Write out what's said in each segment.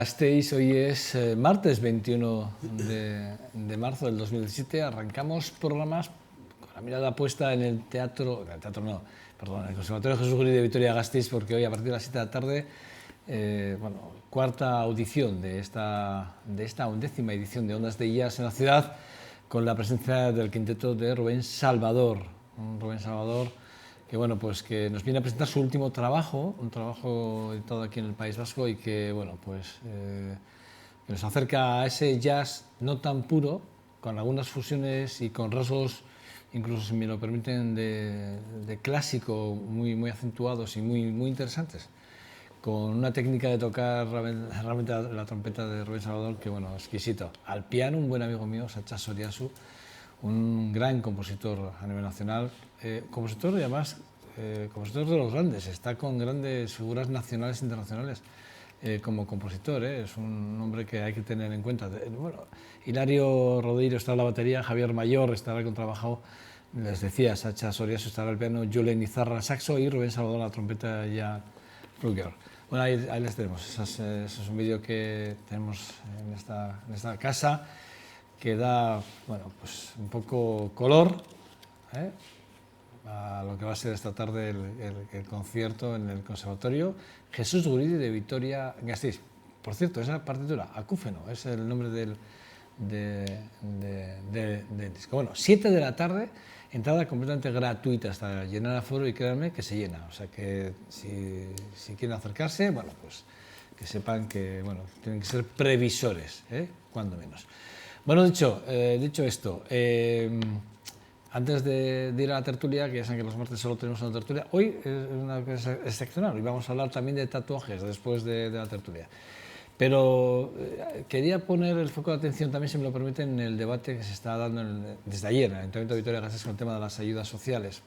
Hoy es martes 21 de marzo del 2017. Arrancamos programas con la mirada puesta en el el Conservatorio Jesús Guri de Vitoria-Gasteiz, porque hoy a partir de las 7 de la tarde, cuarta audición de esta 11ª edición de Ondas de Jazz en la ciudad, con la presencia del quinteto de Rubén Salvador. Que que nos viene a presentar su último trabajo, un trabajo editado aquí en el País Vasco y que que nos acerca a ese jazz no tan puro, con algunas fusiones y con rasgos, incluso si me lo permiten, de clásico muy acentuados y muy interesantes, con una técnica de tocar realmente la trompeta de Rubén Salvador que exquisito. Al piano, un buen amigo mío, Sacha Soriasu, un gran compositor a nivel nacional, compositor y además compositor de los grandes, está con grandes figuras nacionales e internacionales como compositor, es un hombre que hay que tener en cuenta. Hilario Rodeiro está en la batería, Javier Mayor estará al contrabajo, les decía, Sacha Soriasu estará al piano, Julen Izarra saxo y Rubén Salvador la trompeta ya Ruger. Bueno, ahí les tenemos, ese es un vídeo que tenemos en esta casa, que da un poco color a lo que va a ser esta tarde el concierto en el Conservatorio Jesús Guri de Vitoria-Gasteiz. Por cierto, esa partitura, Acúfeno, es el nombre del disco. 7 de la tarde, entrada completamente gratuita hasta llenar aforo, y créanme que se llena. O sea que si quieren acercarse, que sepan que tienen que ser previsores, cuando menos. Dicho esto, antes de ir a la tertulia, que ya saben que los martes solo tenemos una tertulia, hoy es una cosa excepcional, y vamos a hablar también de tatuajes después de la tertulia. Pero quería poner el foco de atención también, si me lo permiten, en el debate que se está dando desde ayer en el Ayuntamiento de Vitoria-Gasteiz con el tema de las ayudas sociales.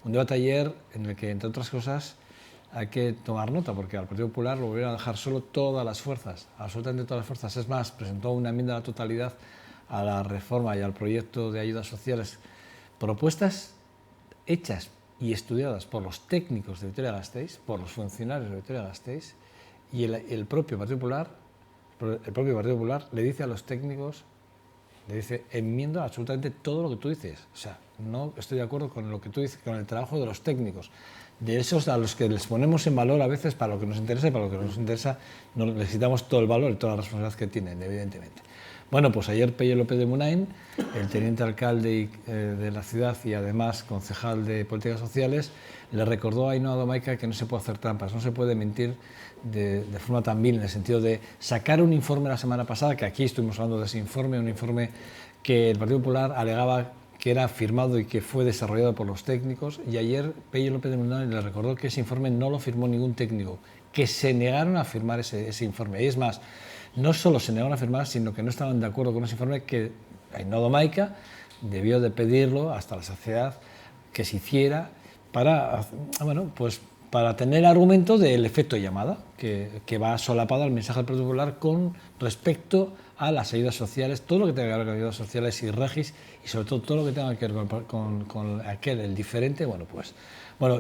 Un debate ayer en el que, entre otras cosas, hay que tomar nota, porque al Partido Popular lo volvieron a dejar solo todas las fuerzas, absolutamente todas las fuerzas. Es más, presentó una enmienda a la totalidad a la reforma y al proyecto de ayudas sociales, propuestas hechas y estudiadas por los técnicos de Vitoria-Gasteiz, por los funcionarios de Vitoria-Gasteiz, y el propio Partido Popular le dice a los técnicos, le dice, enmienda absolutamente todo lo que tú dices. O sea, no estoy de acuerdo con lo que tú dices, con el trabajo de los técnicos, de esos a los que les ponemos en valor a veces para lo que nos interesa, y para lo que no nos interesa no necesitamos todo el valor y toda la responsabilidad que tienen, evidentemente. Ayer Pello López de Munain, el teniente alcalde de la ciudad y además concejal de Políticas Sociales, le recordó a Ainhoa Domaica que no se puede hacer trampas, no se puede mentir de forma tan vil, en el sentido de sacar un informe la semana pasada, que aquí estuvimos hablando de ese informe, un informe que el Partido Popular alegaba que era firmado y que fue desarrollado por los técnicos, y ayer Pello López de Munain le recordó que ese informe no lo firmó ningún técnico, que se negaron a firmar ese informe. Y es más, no solo se negaron a firmar, sino que no estaban de acuerdo con ese informe, que Ainhoa Domaica debió de pedirlo hasta la saciedad que se hiciera para tener argumento del efecto llamada, que va solapado al mensaje del Partido Popular con respecto a las ayudas sociales, todo lo que tenga que ver con ayudas sociales y regis, y sobre todo lo que tenga que ver con aquel, el diferente.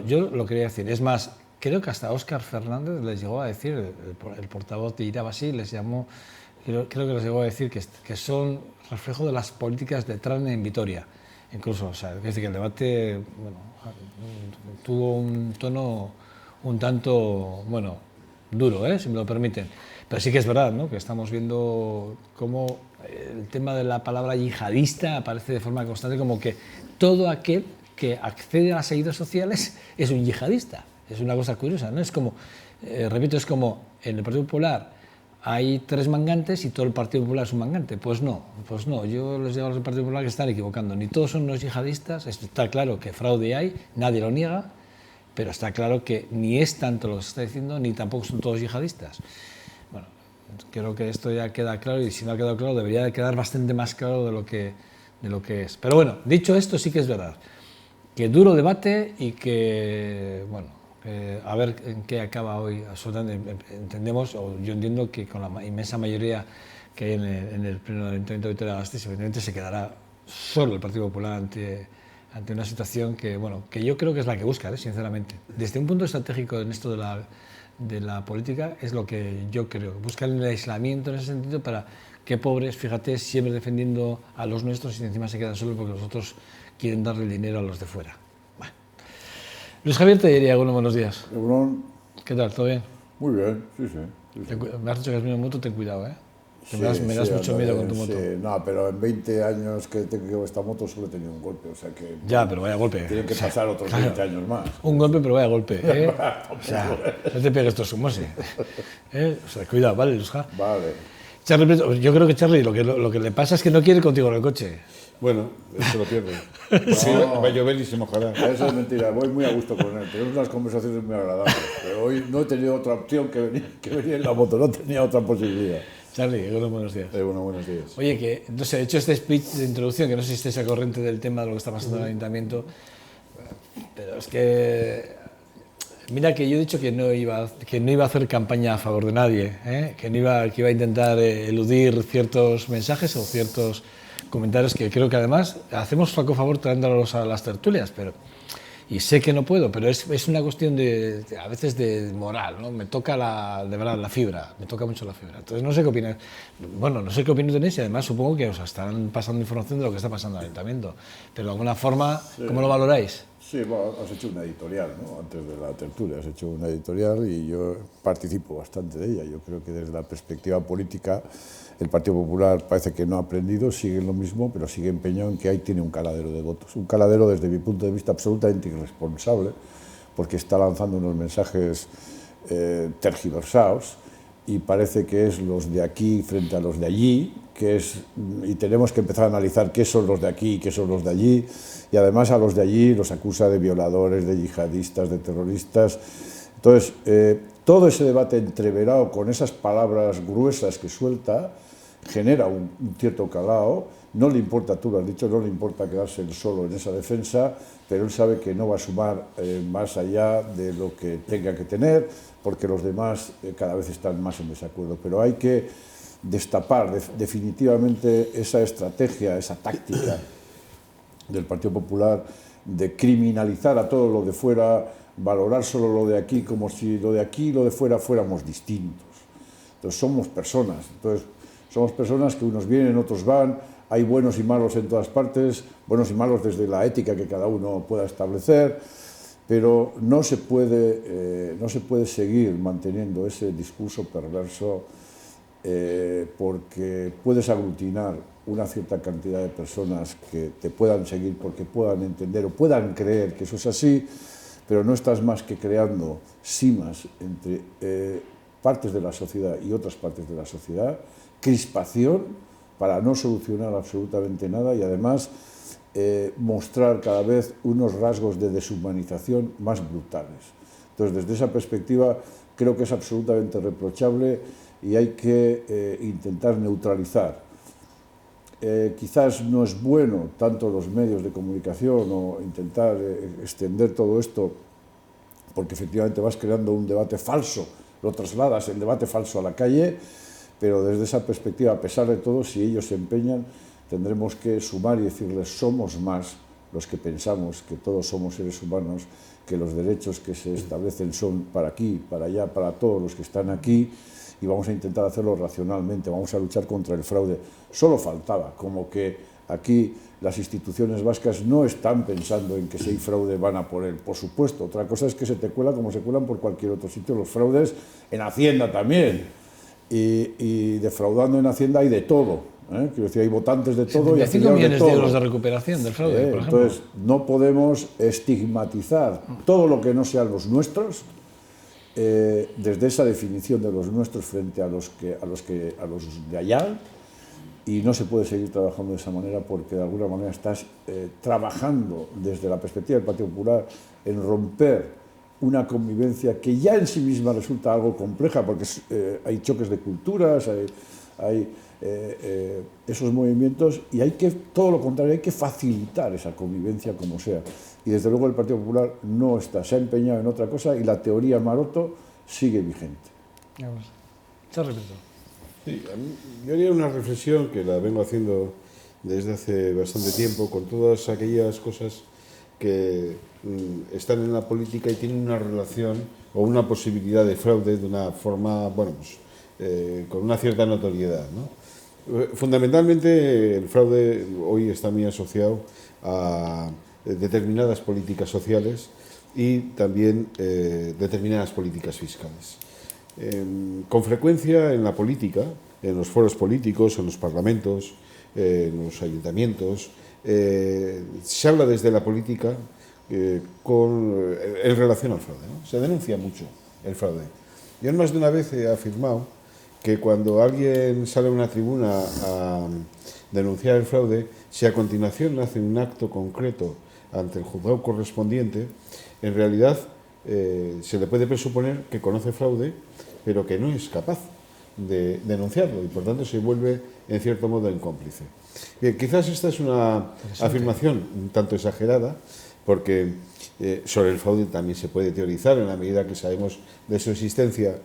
Yo lo quería decir, es más, creo que hasta Óscar Fernández les llegó a decir, el portavoz de Irabasí les llamó, creo que les llegó a decir que son reflejo de las políticas de Trane en Vitoria. Incluso, es decir, que el debate tuvo un tono un tanto, duro, si me lo permiten. Pero sí que es verdad, ¿no?, que estamos viendo cómo el tema de la palabra yihadista aparece de forma constante, como que todo aquel que accede a las ayudas sociales es un yihadista. Es una cosa curiosa, ¿no? Es como, repito, es como en el Partido Popular hay 3 mangantes y todo el Partido Popular es un mangante. Pues no, yo les digo a los del Partido Popular que están equivocando. Ni todos son unos yihadistas, está claro que fraude hay, nadie lo niega, pero está claro que ni es tanto lo que se está diciendo, ni tampoco son todos yihadistas. Creo que esto ya queda claro, y si no ha quedado claro debería de quedar bastante más claro de lo que es. Pero dicho esto, sí que es verdad que duro debate y que, a ver en qué acaba hoy. Absolutamente entendemos, o yo entiendo que con la inmensa mayoría que hay en el pleno del Ayuntamiento de Vitoria-Gasteiz, evidentemente se quedará solo el Partido Popular ante una situación que yo creo que es la que busca, sinceramente. Desde un punto estratégico en esto de de la política es lo que yo creo. Buscan el aislamiento en ese sentido para que pobres, fíjate, siempre defendiendo a los nuestros y encima se quedan solos porque los otros quieren darle el dinero a los de fuera. Bueno. Luis Javier Tellería, buenos días. ¿Qué tal? ¿Todo bien? Muy bien, sí. Me has dicho que has venido en moto, ten cuidado, ¿eh? Sí, me das mucho miedo con tu moto. Sí, no, pero en 20 años que tengo esta moto solo he tenido un golpe, o sea que... Ya, pero vaya golpe. Tienen que pasar otros 20 años más. Un golpe, pero vaya golpe, ¿eh? O sea, no te pegues estos humos, ¿eh? O sea, cuidado, ¿vale, Luzja? Vale. Charlie, yo creo que Charlie lo que le pasa es que no quiere ir contigo en el coche. Bueno, se lo pierde. Sí, va a llover y se mojará. Eso es mentira, voy muy a gusto con él. Tenemos unas conversaciones muy agradables. Pero hoy no he tenido otra opción que venir en la moto, no tenía otra posibilidad. Charlie, buenos días. Buenos días. Oye, que no sé, he hecho este speech de introducción, que no sé si estáis a corriente del tema de lo que está pasando en el ayuntamiento, pero es que... Mira que yo he dicho que no iba a hacer campaña a favor de nadie, ¿eh? que iba a intentar eludir ciertos mensajes o ciertos comentarios que creo que además hacemos flaco favor trayéndolos a las tertulias, y sé que no puedo, pero es una cuestión a veces de moral, ¿no? Me toca de verdad la fibra, me toca mucho la fibra. Entonces no sé qué opinas, bueno, no sé qué opinión tenéis y además supongo que os están pasando información de lo que está pasando en el ayuntamiento, pero de alguna forma, sí. ¿Cómo lo valoráis? Sí, bueno, has hecho una editorial, ¿no? Antes de la tertulia has hecho una editorial y yo participo bastante de ella. Yo creo que desde la perspectiva política el Partido Popular parece que no ha aprendido, sigue en lo mismo, pero sigue empeñado en que ahí tiene un caladero de votos. Un caladero, desde mi punto de vista, absolutamente irresponsable, porque está lanzando unos mensajes tergiversados y parece que es los de aquí frente a los de allí, y tenemos que empezar a analizar qué son los de aquí y qué son los de allí, y además a los de allí los acusa de violadores, de yihadistas, de terroristas. Entonces, todo ese debate entreverado con esas palabras gruesas que suelta genera un cierto calado. No le importa, tú lo has dicho, no le importa quedarse él solo en esa defensa, pero él sabe que no va a sumar más allá de lo que tenga que tener, porque los demás cada vez están más en desacuerdo. Pero hay que destapar definitivamente esa estrategia, esa táctica del Partido Popular de criminalizar a todo lo de fuera, valorar solo lo de aquí, como si lo de aquí y lo de fuera fuéramos distintos. Entonces somos personas que unos vienen, otros van, hay buenos y malos en todas partes, buenos y malos desde la ética que cada uno pueda establecer, pero no se puede seguir manteniendo ese discurso perverso porque puedes aglutinar una cierta cantidad de personas que te puedan seguir porque puedan entender o puedan creer que eso es así, pero no estás más que creando simas entre partes de la sociedad y otras partes de la sociedad, crispación para no solucionar absolutamente nada y además mostrar cada vez unos rasgos de deshumanización más brutales. Entonces, desde esa perspectiva, creo que es absolutamente reprochable y hay que intentar neutralizar. Quizás no es bueno tanto los medios de comunicación o intentar extender todo esto porque efectivamente vas creando un debate falso, lo trasladas el debate falso a la calle, pero desde esa perspectiva, a pesar de todo, si ellos se empeñan, tendremos que sumar y decirles somos más los que pensamos que todos somos seres humanos, que los derechos que se establecen son para aquí, para allá, para todos los que están aquí, y vamos a intentar hacerlo racionalmente, vamos a luchar contra el fraude. Solo faltaba, como que aquí las instituciones vascas no están pensando en que si hay fraude van a por él. Por supuesto, otra cosa es que se te cuela como se cuelan por cualquier otro sitio los fraudes, en Hacienda también. Y defraudando en Hacienda hay de todo. Quiero decir, hay votantes de todo y 75 millones de euros de recuperación del fraude, por ejemplo. Entonces, no podemos estigmatizar todo lo que no sean los nuestros desde esa definición de los nuestros frente a los de allá, y no se puede seguir trabajando de esa manera porque de alguna manera estás trabajando desde la perspectiva del Partido Popular en romper una convivencia que ya en sí misma resulta algo compleja porque hay choques de culturas, hay esos movimientos y hay que, todo lo contrario, hay que facilitar esa convivencia como sea. Y desde luego el Partido Popular no está, se ha empeñado en otra cosa y la teoría Maroto sigue vigente. Sí, yo haría una reflexión que la vengo haciendo desde hace bastante tiempo con todas aquellas cosas que están en la política y tienen una relación o una posibilidad de fraude de una forma, bueno, pues, con una cierta notoriedad, ¿no? Fundamentalmente el fraude hoy está muy asociado a determinadas políticas sociales y también determinadas políticas fiscales. Con frecuencia en la política, en los foros políticos, en los parlamentos, en los ayuntamientos, se habla desde la política en relación al fraude, ¿no? Se denuncia mucho el fraude. Yo más de una vez he afirmado que cuando alguien sale a una tribuna a denunciar el fraude, si a continuación hace un acto concreto ante el juzgado correspondiente, en realidad se le puede presuponer que conoce fraude, pero que no es capaz de denunciarlo y por tanto se vuelve en cierto modo en cómplice. Bien, quizás esta es una afirmación un tanto exagerada, porque sobre el fraude también se puede teorizar en la medida que sabemos de su existencia,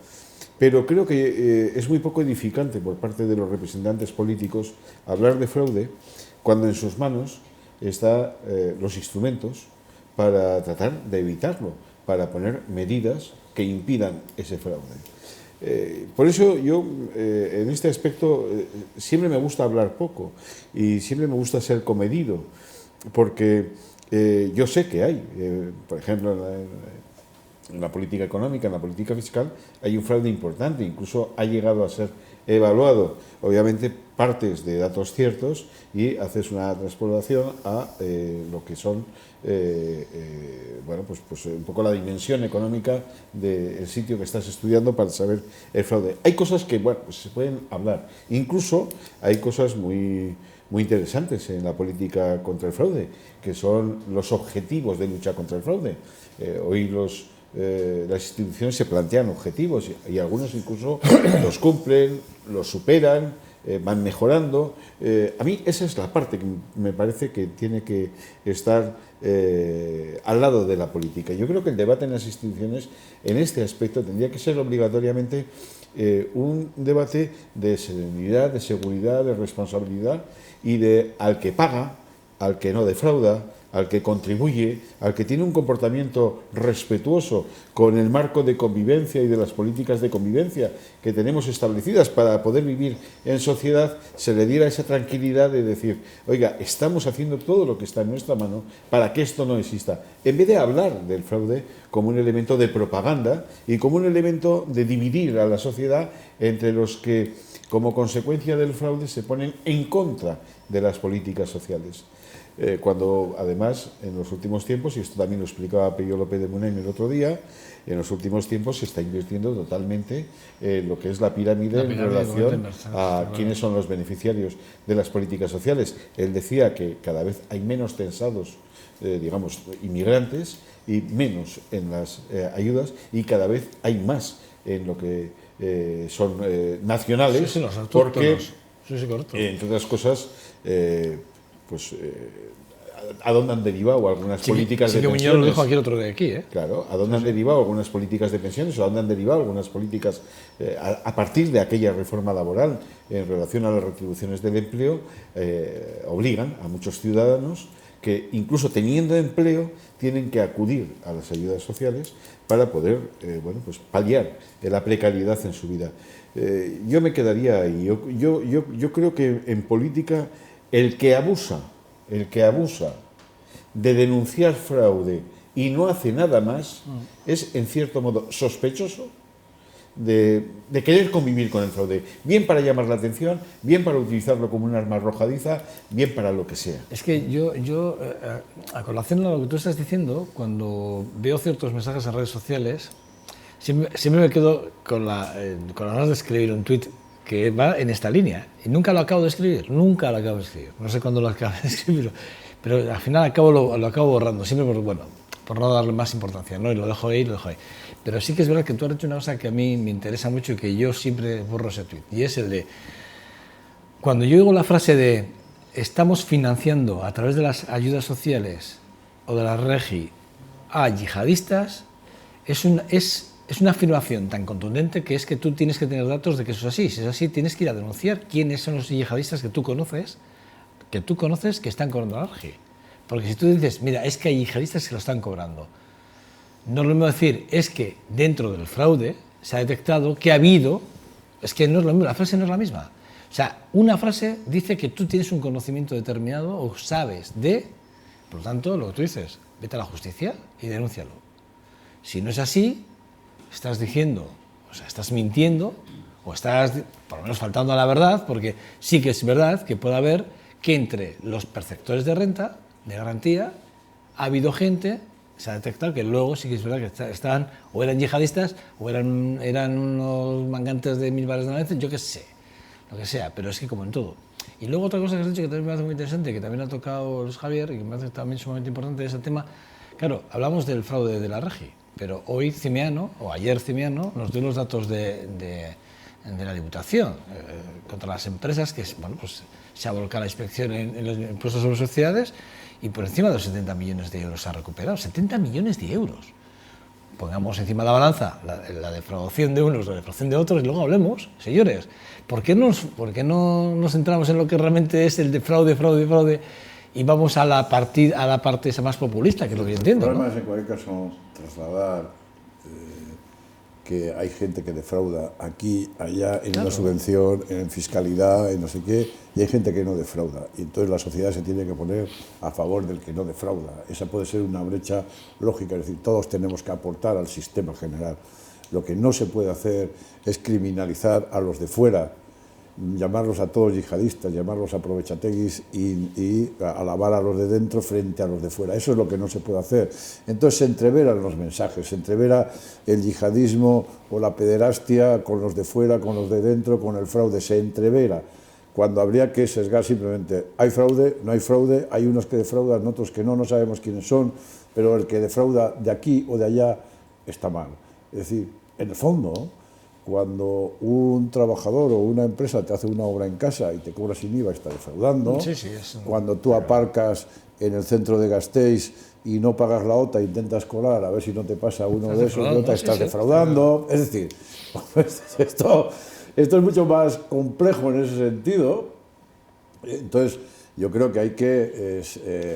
pero creo que es muy poco edificante por parte de los representantes políticos hablar de fraude cuando en sus manos están los instrumentos para tratar de evitarlo, para poner medidas que impidan ese fraude. Por eso yo en este aspecto siempre me gusta hablar poco y siempre me gusta ser comedido, porque yo sé que hay, por ejemplo, en la política económica, en la política fiscal, hay un fraude importante, incluso ha llegado a ser evaluado. Obviamente partes de datos ciertos y haces una transpolación a lo que son bueno, pues un poco la dimensión económica del sitio que estás estudiando para saber el fraude. Hay cosas que, bueno, pues se pueden hablar. Incluso hay cosas muy interesantes en la política contra el fraude, que son los objetivos de lucha contra el fraude. Hoy las instituciones se plantean objetivos y algunos incluso los cumplen, los superan, van mejorando. A mí esa es la parte que me parece que tiene que estar al lado de la política. Yo creo que el debate en las instituciones en este aspecto tendría que ser obligatoriamente un debate de serenidad, de seguridad, de responsabilidad y de al que paga, al que no defrauda, al que contribuye, al que tiene un comportamiento respetuoso con el marco de convivencia y de las políticas de convivencia que tenemos establecidas para poder vivir en sociedad, se le diera esa tranquilidad de decir, oiga, estamos haciendo todo lo que está en nuestra mano para que esto no exista, en vez de hablar del fraude como un elemento de propaganda y como un elemento de dividir a la sociedad entre los que, como consecuencia del fraude, se ponen en contra de las políticas sociales. Cuando además en los últimos tiempos, y esto también lo explicaba Pello López de Munain el otro día, en los últimos tiempos se está invirtiendo totalmente lo que es la pirámide en relación a quiénes son los beneficiarios de las políticas sociales. Él decía que cada vez hay menos censados, digamos, inmigrantes y menos en las ayudas y cada vez hay más en lo que son nacionales, sí, los porque, correcto. entre otras cosas, a dónde han derivado algunas políticas de pensiones. Muñoz lo dijo aquí el otro día aquí, ¿eh? Claro, a dónde han derivado algunas políticas de pensiones o a dónde han derivado algunas políticas a partir de aquella reforma laboral en relación a las retribuciones del empleo, obligan a muchos ciudadanos que incluso teniendo empleo tienen que acudir a las ayudas sociales para poder bueno, pues paliar la precariedad en su vida. Yo me quedaría ahí. Yo creo que en política el que abusa de denunciar fraude y no hace nada más es, en cierto modo, sospechoso de querer convivir con el fraude, bien para llamar la atención, bien para utilizarlo como un arma arrojadiza, bien para lo que sea. Es que yo a colación de lo que tú estás diciendo, cuando veo ciertos mensajes en redes sociales, siempre me quedo con las ganas de escribir un tuit que va en esta línea, y nunca lo acabo de escribir, no sé cuándo lo acabo de escribir, pero al final lo acabo borrando, siempre por no darle más importancia, ¿no? Y lo dejo ahí. Pero sí que es verdad que tú has hecho una cosa que a mí me interesa mucho y que yo siempre borro ese tuit, y es el de, cuando yo digo la frase de estamos financiando a través de las ayudas sociales o de la REGI a yihadistas, es una afirmación tan contundente que es que tú tienes que tener datos de que eso es así. Si es así, tienes que ir a denunciar quiénes son los yihadistas que tú conoces que están cobrando la RGI. Porque si tú dices, mira, es que hay yihadistas que lo están cobrando, no es lo mismo decir, es que dentro del fraude se ha detectado que ha habido, es que no es lo mismo, la frase no es la misma. O sea, una frase dice que tú tienes un conocimiento determinado o sabes de, por lo tanto, lo que tú dices, vete a la justicia y denúncialo. Si no es así, estás diciendo, o sea, estás mintiendo o estás, por lo menos, faltando a la verdad, porque sí que es verdad que puede haber que entre los perceptores de renta, de garantía, ha habido gente, se ha detectado que luego sí que es verdad que estaban, o eran yihadistas, o eran unos mangantes de 1000 bares de la vez, yo qué sé, lo que sea, pero es que como en todo. Y luego otra cosa que has dicho que también me hace muy interesante, que también ha tocado Luis Javier, y que me hace también sumamente importante, es el tema, claro, hablamos del fraude de la Regi, pero hoy Cimiano, o ayer Cimiano, nos dio los datos de la Diputación contra las empresas, que bueno, pues se ha volcado la inspección en los impuestos sobre sociedades y por encima de los 70 millones de euros se ha recuperado. 70 millones de euros. Pongamos encima de la balanza la defraudación de unos, la defraudación de otros y luego hablemos, señores. ¿Por qué no nos centramos en lo que realmente es el de fraude y vamos a la parte esa más populista, que es lo que yo entiendo? El problema es, en cualquier caso, trasladar que hay gente que defrauda aquí, allá, en una subvención, en fiscalidad, en no sé qué, y hay gente que no defrauda. Y entonces la sociedad se tiene que poner a favor del que no defrauda. Esa puede ser una brecha lógica, es decir, todos tenemos que aportar al sistema general. Lo que no se puede hacer es criminalizar a los de fuera, llamarlos a todos yihadistas, llamarlos aprovechateguis y alabar a los de dentro frente a los de fuera. Eso es lo que no se puede hacer. Entonces se entreveran los mensajes, se entrevera el yihadismo o la pederastia con los de fuera, con los de dentro, con el fraude, se entrevera. Cuando habría que sesgar simplemente, hay fraude, no hay fraude, hay unos que defraudan, otros que no sabemos quiénes son, pero el que defrauda de aquí o de allá está mal. Es decir, en el fondo, cuando un trabajador o una empresa te hace una obra en casa y te cobra sin IVA, está defraudando. Cuando tú aparcas en el centro de Gasteiz y no pagas la OTA e intentas colar a ver si no te pasa uno de esos de OTA, estás defraudando. Es decir, esto es mucho más complejo en ese sentido. Entonces, yo creo que hay que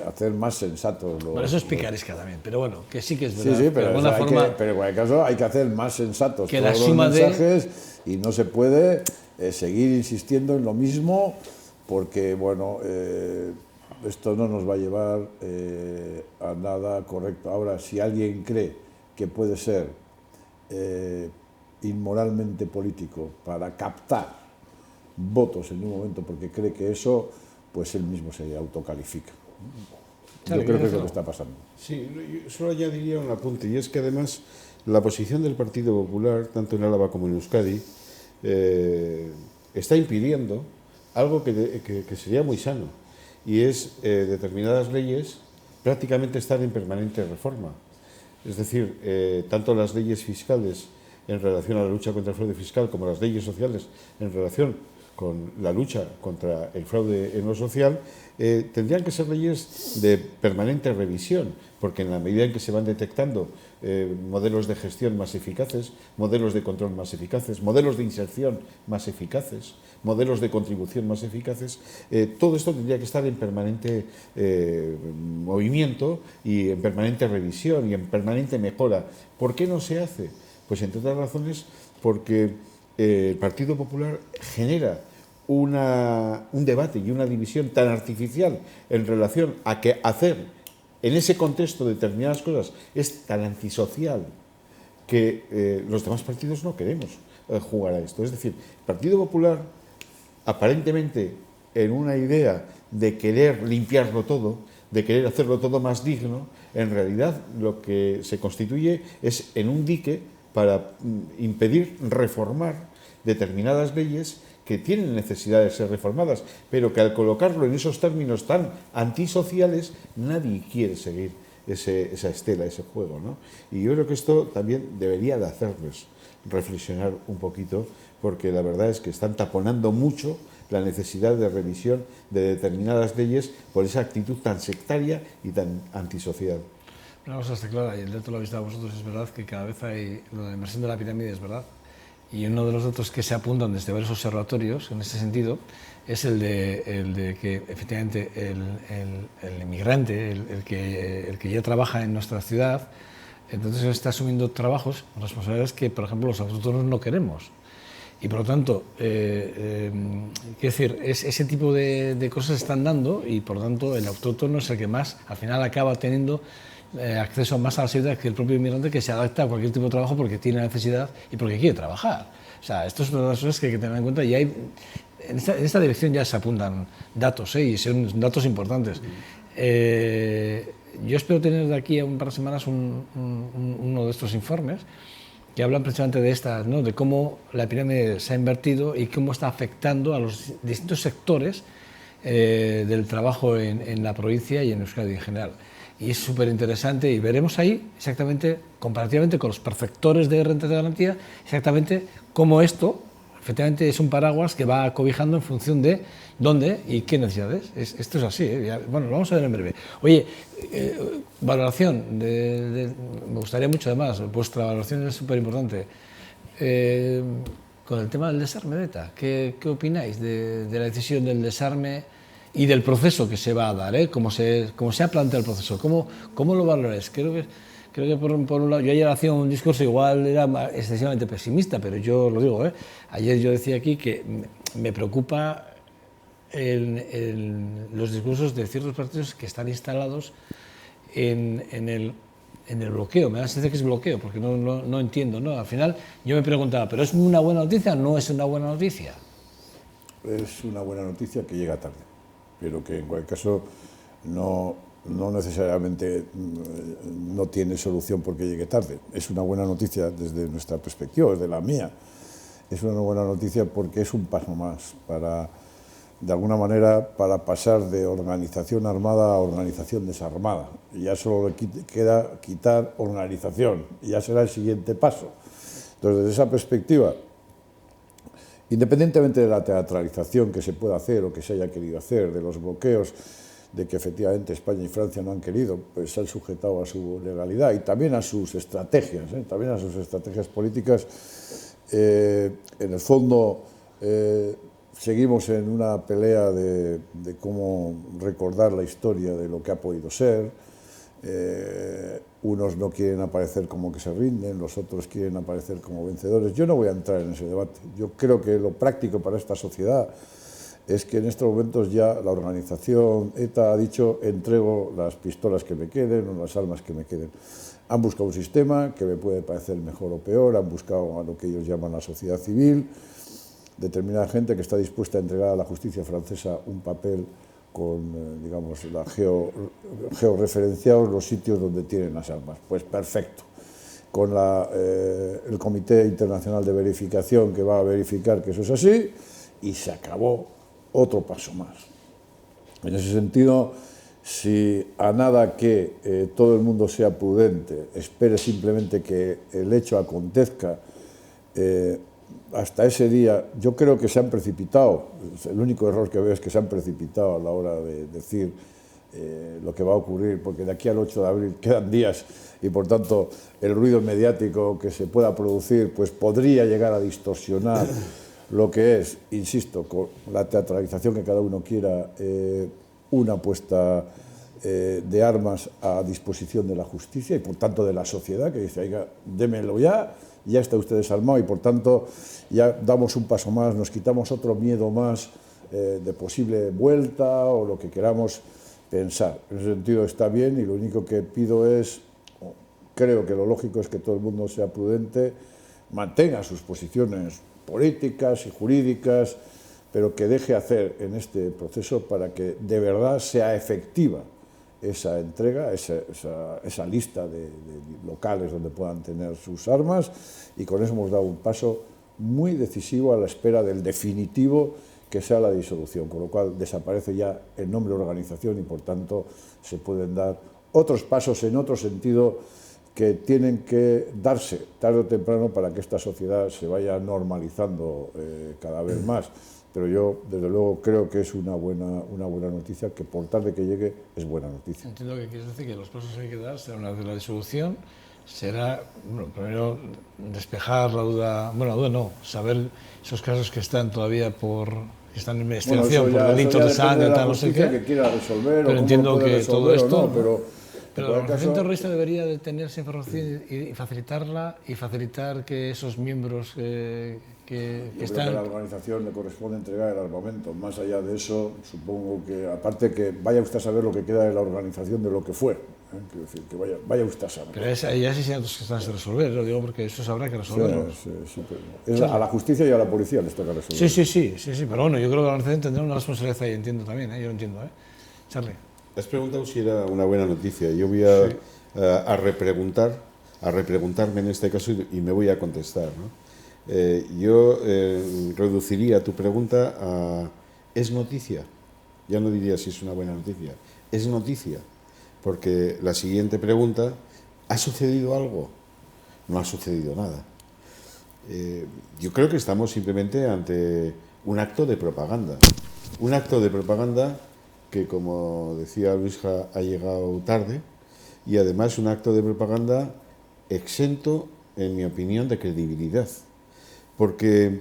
hacer más sensatos. Bueno, eso es picaresca también, pero bueno, que sí que es verdad. Sí, pero en cualquier caso hay que hacer más sensatos que todos los mensajes y no se puede seguir insistiendo en lo mismo porque, bueno, esto no nos va a llevar a nada correcto. Ahora, si alguien cree que puede ser inmoralmente político para captar votos en un momento porque cree que eso, pues él mismo se autocalifica. Yo creo que es lo que está pasando. Sí, yo solo añadiría un apunte, y es que además la posición del Partido Popular, tanto en Álava como en Euskadi, está impidiendo algo que sería muy sano, y es determinadas leyes prácticamente están en permanente reforma. Es decir, tanto las leyes fiscales en relación a la lucha contra el fraude fiscal como las leyes sociales en relación con la lucha contra el fraude en lo social, tendrían que ser leyes de permanente revisión, porque en la medida en que se van detectando modelos de gestión más eficaces, modelos de control más eficaces, modelos de inserción más eficaces, modelos de contribución más eficaces, todo esto tendría que estar en permanente movimiento y en permanente revisión y en permanente mejora. ¿Por qué no se hace? Pues entre otras razones porque el Partido Popular genera un debate y una división tan artificial en relación a que hacer en ese contexto determinadas cosas es tan antisocial que los demás partidos no queremos jugar a esto. Es decir, el Partido Popular, aparentemente en una idea de querer limpiarlo todo, de querer hacerlo todo más digno, en realidad lo que se constituye es en un dique para impedir reformar determinadas leyes que tienen necesidad de ser reformadas, pero que al colocarlo en esos términos tan antisociales, nadie quiere seguir esa estela, ese juego, ¿no? Y yo creo que esto también debería de hacerles reflexionar un poquito, porque la verdad es que están taponando mucho la necesidad de revisión de determinadas leyes por esa actitud tan sectaria y tan antisocial. Una cosa está clara, y el dato lo habéis dado vosotros, es verdad que cada vez hay, lo de la inversión de la pirámide es verdad, Y uno de los datos que se apuntan desde varios observatorios en ese sentido es el de que efectivamente el inmigrante, el que ya trabaja en nuestra ciudad, entonces está asumiendo trabajos, responsabilidades que, por ejemplo, los autóctonos no queremos. Y por lo tanto, quiero decir, ese tipo de cosas se están dando y por lo tanto el autóctono es el que más, al final, acaba teniendo acceso más a la seguridad que el propio inmigrante, que se adapta a cualquier tipo de trabajo porque tiene necesidad y porque quiere trabajar. O sea, esto es una de las cosas que hay que tener en cuenta y hay, en esta dirección ya se apuntan datos, y son datos importantes. Yo espero tener de aquí a un par de semanas uno de estos informes que hablan precisamente de estas, ¿no? De cómo la epidemia se ha invertido y cómo está afectando a los distintos sectores del trabajo en la provincia y en Euskadi en general. Y es súper interesante y veremos ahí exactamente, comparativamente con los perceptores de rentas de garantía, exactamente cómo esto, efectivamente, es un paraguas que va cobijando en función de dónde y qué necesidades. Esto es así, ¿eh? Bueno, lo vamos a ver en breve. Oye, valoración, me gustaría mucho además, vuestra valoración es súper importante. Con el tema del desarme de ETA, ¿qué opináis de la decisión del desarme y del proceso que se va a dar, cómo se ha planteado el proceso? ¿Cómo lo valoráis? Creo que por un lado, yo ayer hacía un discurso, igual era excesivamente pesimista, pero yo lo digo, ayer yo decía aquí que me preocupa los discursos de ciertos partidos que están instalados en el bloqueo. Me da la sensación que es bloqueo, porque no entiendo, ¿no? Al final yo me preguntaba, ¿pero es una buena noticia o no es una buena noticia? Es una buena noticia que llega tarde, pero que en cualquier caso no necesariamente no tiene solución porque llegue tarde. Es una buena noticia desde nuestra perspectiva, desde la mía. Es una buena noticia porque es un paso más para, de alguna manera, para pasar de organización armada a organización desarmada. Y ya solo le queda quitar organización, y ya será el siguiente paso. Entonces, desde esa perspectiva, independientemente de la teatralización que se pueda hacer o que se haya querido hacer, de los bloqueos, de que efectivamente España y Francia no han querido, pues se han sujetado a su legalidad y también a sus estrategias, también a sus estrategias políticas. En el fondo, seguimos en una pelea de cómo recordar la historia de lo que ha podido ser. Unos no quieren aparecer como que se rinden, los otros quieren aparecer como vencedores. Yo no voy a entrar en ese debate. Yo creo que lo práctico para esta sociedad es que en estos momentos ya la organización ETA ha dicho: entrego las pistolas que me queden o las armas que me queden. Han buscado un sistema que me puede parecer mejor o peor, han buscado a lo que ellos llaman la sociedad civil, determinada gente que está dispuesta a entregar a la justicia francesa un papel con, digamos, georreferenciados los sitios donde tienen las armas. Pues perfecto. Con el Comité Internacional de Verificación, que va a verificar que eso es así, y se acabó. Otro paso más. En ese sentido, si a nada que todo el mundo sea prudente, espere simplemente que el hecho acontezca, hasta ese día, yo creo que se han precipitado. El único error que veo es que se han precipitado a la hora de decir lo que va a ocurrir, porque de aquí al 8 de abril quedan días y, por tanto, el ruido mediático que se pueda producir pues podría llegar a distorsionar lo que es, insisto, con la teatralización que cada uno quiera, una puesta de armas a disposición de la justicia y, por tanto, de la sociedad, que dice: oiga, démelo ya está usted desarmado, y, por tanto, ya damos un paso más, nos quitamos otro miedo más de posible vuelta o lo que queramos pensar. En ese sentido está bien, y lo único que pido es, creo que lo lógico es que todo el mundo sea prudente, mantenga sus posiciones políticas y jurídicas, pero que deje hacer en este proceso para que de verdad sea efectiva esa entrega, esa lista de locales donde puedan tener sus armas, y con eso hemos dado un paso muy decisivo a la espera del definitivo, que sea la disolución, con lo cual desaparece ya el nombre organización y, por tanto, se pueden dar otros pasos en otro sentido que tienen que darse tarde o temprano para que esta sociedad se vaya normalizando cada vez más. Pero yo, desde luego, creo que es una buena noticia, que por tarde que llegue es buena noticia. Entiendo que quieres decir que los pasos que hay que dar serán la de la disolución, será, bueno, primero despejar la duda, bueno, la duda no, saber esos casos que están todavía que están en investigación por delitos de sangre, tal, no sé qué. Que quiera resolver, pero entiendo que todo esto, no, pero la organización terrorista debería de tener esa información y facilitarla y facilitar que esos miembros que están... Creo que a la organización le corresponde entregar el armamento. Más allá de eso, supongo que, aparte que vaya usted a saber lo que queda de la organización de lo que fue. Quiero decir, que vaya usted a saber. Pero hay asesinatos que están sin resolver, lo digo porque eso habrá que resolverlos. Sí, pero a la justicia y a la policía les toca resolver. Sí, pero bueno, yo creo que la organización tendrá una responsabilidad ahí, entiendo también, yo lo entiendo. Charlie. Has preguntado si era una buena noticia. Yo voy a repreguntarme en este caso y me voy a contestar, ¿no? Yo reduciría tu pregunta a ¿es noticia? Ya no diría si es una buena noticia. Es noticia. Porque la siguiente pregunta, ¿ha sucedido algo? No ha sucedido nada. Yo creo que estamos simplemente ante un acto de propaganda. Un acto de propaganda que, como decía Luisja, ha llegado tarde, y además un acto de propaganda exento, en mi opinión, de credibilidad. Porque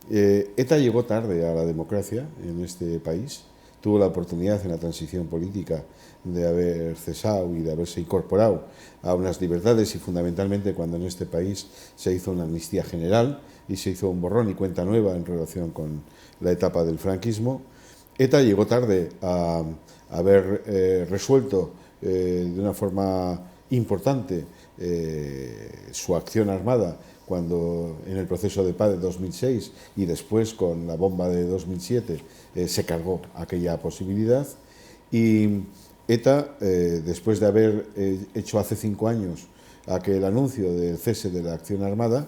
ETA llegó tarde a la democracia en este país, tuvo la oportunidad en la transición política de haber cesado y de haberse incorporado a unas libertades, y fundamentalmente cuando en este país se hizo una amnistía general y se hizo un borrón y cuenta nueva en relación con la etapa del franquismo. ETA llegó tarde a haber resuelto de una forma importante su acción armada cuando en el proceso de paz de 2006 y después con la bomba de 2007 se cargó aquella posibilidad. Y ETA, después de haber hecho hace 5 años aquel anuncio del cese de la acción armada,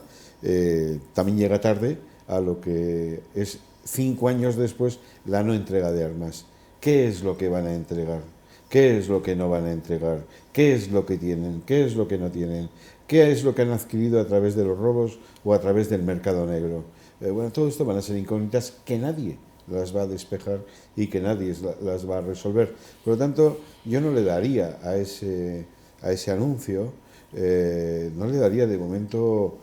también llega tarde a lo que es 5 años después la no entrega de armas. ¿Qué es lo que van a entregar? ¿Qué es lo que no van a entregar? ¿Qué es lo que tienen? ¿Qué es lo que no tienen? ¿Qué es lo que han adquirido a través de los robos o a través del mercado negro? Bueno, todo esto van a ser incógnitas que nadie las va a despejar y que nadie las va a resolver. Por lo tanto, yo no le daría a ese anuncio, no le daría de momento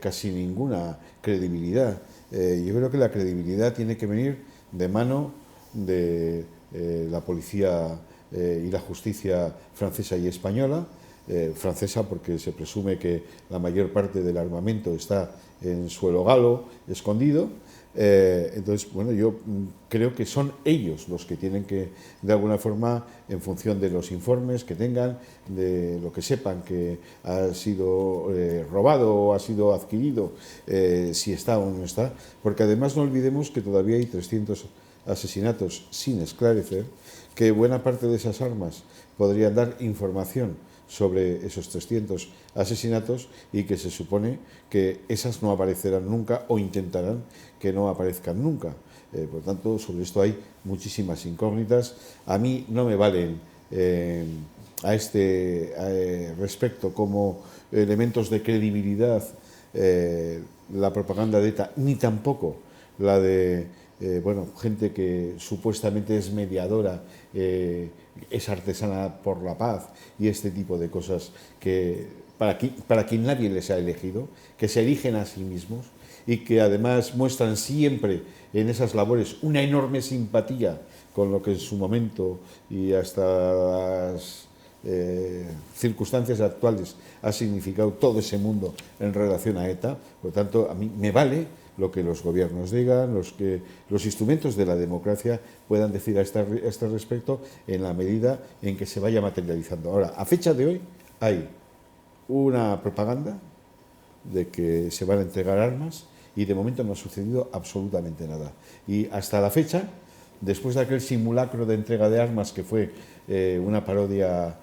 casi ninguna credibilidad. Yo creo que la credibilidad tiene que venir de mano de la policía y la justicia francesa y española. Francesa porque se presume que la mayor parte del armamento está en suelo galo, escondido. Entonces, bueno, yo creo que son ellos los que tienen que, de alguna forma, en función de los informes que tengan, de lo que sepan que ha sido robado o ha sido adquirido, si está o no está, porque además no olvidemos que todavía hay 300 asesinatos sin esclarecer, que buena parte de esas armas podrían dar información sobre esos 300 asesinatos y que se supone que esas no aparecerán nunca o intentarán que no aparezcan nunca. Por lo tanto, sobre esto hay muchísimas incógnitas. A mí no me valen a este respecto como elementos de credibilidad la propaganda de ETA, ni tampoco la de gente que supuestamente es mediadora, es artesana por la paz y este tipo de cosas que para quien nadie les ha elegido, que se eligen a sí mismos y que además muestran siempre en esas labores una enorme simpatía con lo que en su momento y hasta las circunstancias actuales ha significado todo ese mundo en relación a ETA. Por lo tanto, a mí me vale lo que los gobiernos digan, los instrumentos de la democracia puedan decir a este respecto en la medida en que se vaya materializando. Ahora, a fecha de hoy hay una propaganda de que se van a entregar armas y de momento no ha sucedido absolutamente nada. Y hasta la fecha, después de aquel simulacro de entrega de armas que fue una parodia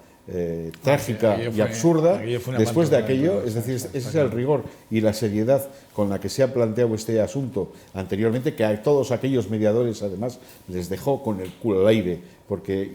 trágica y absurda, después de aquello, es decir, ese es el rigor y la seriedad con la que se ha planteado este asunto anteriormente, que a todos aquellos mediadores además les dejó con el culo al aire porque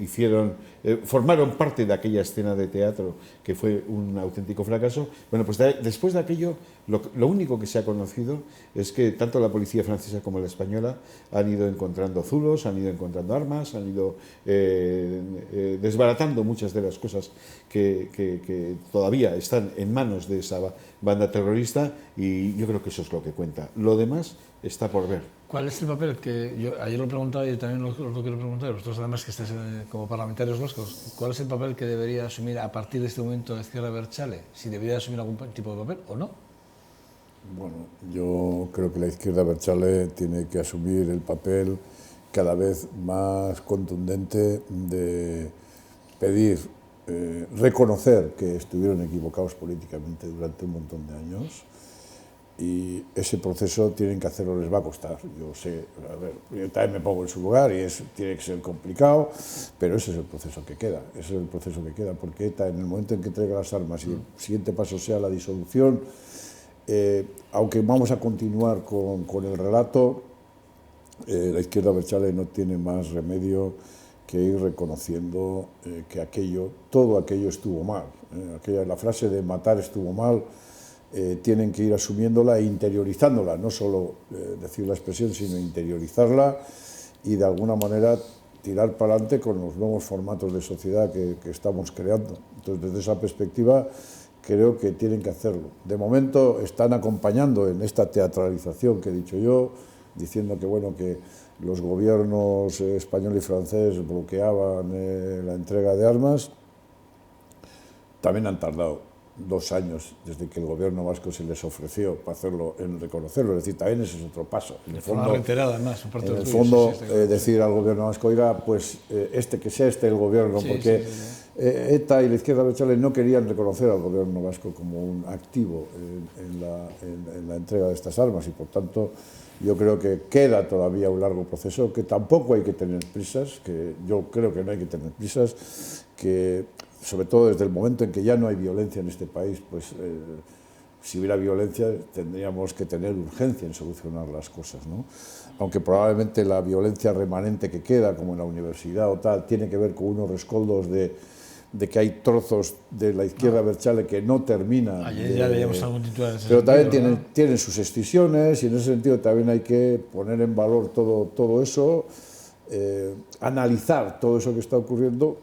formaron parte de aquella escena de teatro que fue un auténtico fracaso. Bueno, pues después de aquello, lo único que se ha conocido es que tanto la policía francesa como la española han ido encontrando zulos, han ido encontrando armas, han ido desbaratando muchas de las cosas que todavía están en manos de esa banda terrorista, y yo creo que eso es lo que cuenta. Lo demás está por ver. ¿Cuál es el papel que yo ayer lo preguntaba y también lo quiero preguntar, vosotros además que estáis como parlamentarios vascos, cuál es el papel que debería asumir a partir de este momento la izquierda abertzale? ¿Si debería asumir algún tipo de papel o no? Bueno, yo creo que la izquierda abertzale tiene que asumir el papel cada vez más contundente de pedir, reconocer que estuvieron equivocados políticamente durante un montón de años, y ese proceso tienen que hacerlo, les va a costar. Yo sé, a ver, yo también me pongo en su lugar y tiene que ser complicado, pero ese es el proceso que queda, ese es el proceso que queda, porque ETA, en el momento en que entrega las armas y el siguiente paso sea la disolución, aunque vamos a continuar con el relato, la izquierda abertzale no tiene más remedio que ir reconociendo que todo aquello estuvo mal. La frase de matar estuvo mal, tienen que ir asumiéndola e interiorizándola, no solo decir la expresión, sino interiorizarla y de alguna manera tirar para adelante con los nuevos formatos de sociedad que estamos creando. Entonces, desde esa perspectiva, creo que tienen que hacerlo. De momento están acompañando en esta teatralización que he dicho yo, diciendo que, bueno, que los gobiernos español y francés bloqueaban la entrega de armas. También han tardado 2 años desde que el gobierno vasco se les ofreció para hacerlo, en reconocerlo. Es decir, también ese es otro paso. En el fondo, decir al gobierno vasco, oiga, pues que sea el gobierno, sí, porque ETA y la izquierda abertzale no querían reconocer al gobierno vasco como un activo en la entrega de estas armas, y por tanto yo creo que queda todavía un largo proceso, que tampoco hay que tener prisas, que yo creo que no hay que tener prisas, que sobre todo desde el momento en que ya no hay violencia en este país, pues si hubiera violencia tendríamos que tener urgencia en solucionar las cosas, ¿no? Aunque probablemente la violencia remanente que queda, como en la universidad o tal, tiene que ver con unos rescoldos de que hay trozos de la izquierda abertzale que no terminan. Ayer ya leíamos algún titular en ese pero sentido, también tienen sus excisiones, y en ese sentido también hay que poner en valor todo eso, analizar todo eso que está ocurriendo,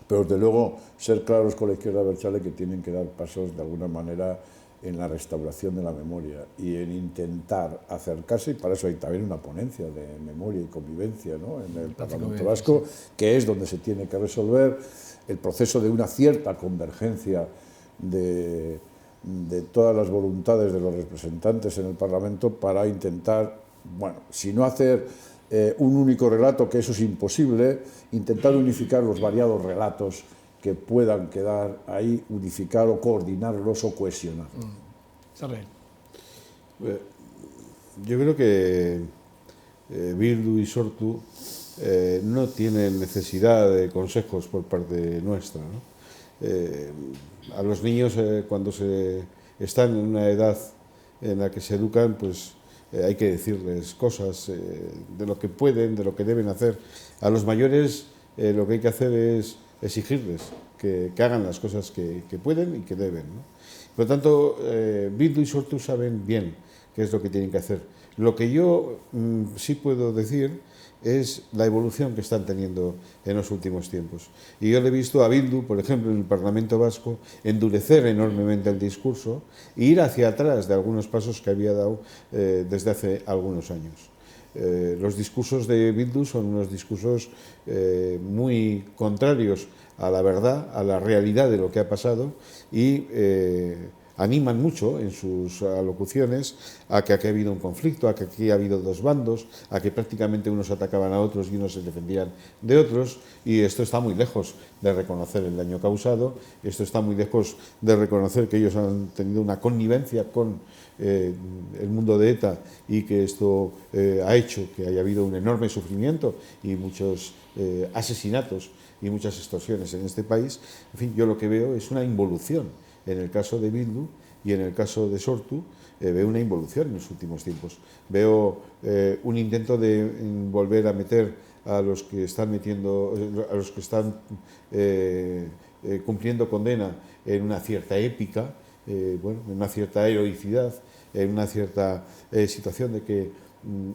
pero desde luego ser claros con la izquierda abertzale que tienen que dar pasos de alguna manera en la restauración de la memoria y en intentar acercarse, y para eso hay también una ponencia de memoria y convivencia, ¿no?, en el Parlamento Vasco, que es donde se tiene que resolver el proceso de una cierta convergencia de todas las voluntades de los representantes en el Parlamento para intentar, bueno, si no hacer un único relato, que eso es imposible, intentar unificar los variados relatos que puedan quedar ahí, unificar o coordinarlos o cohesionar. Yo creo que Bildu y Sortu no tienen necesidad de consejos por parte nuestra, ¿no? A los niños, cuando están en una edad en la que se educan, pues hay que decirles cosas de lo que pueden, de lo que deben hacer. A los mayores lo que hay que hacer es exigirles que hagan las cosas que pueden y que deben, ¿no? Por lo tanto, Bildu y Sortu saben bien qué es lo que tienen que hacer. Lo que yo sí puedo decir es la evolución que están teniendo en los últimos tiempos. Y yo le he visto a Bildu, por ejemplo, en el Parlamento Vasco, endurecer enormemente el discurso e ir hacia atrás de algunos pasos que había dado desde hace algunos años. Los discursos de Bildu son unos discursos muy contrarios a la verdad, a la realidad de lo que ha pasado, y animan mucho en sus alocuciones a que aquí ha habido un conflicto, a que aquí ha habido 2 bandos, a que prácticamente unos atacaban a otros y unos se defendían de otros, y esto está muy lejos de reconocer el daño causado, esto está muy lejos de reconocer que ellos han tenido una connivencia con el mundo de ETA, y que esto ha hecho que haya habido un enorme sufrimiento y muchos asesinatos y muchas extorsiones en este país. En fin, yo lo que veo es una involución en el caso de Bildu, y en el caso de Sortu veo una involución en los últimos tiempos. Veo un intento de volver a meter a los que están cumpliendo condena en una cierta épica, en una cierta heroicidad, en una cierta situación de que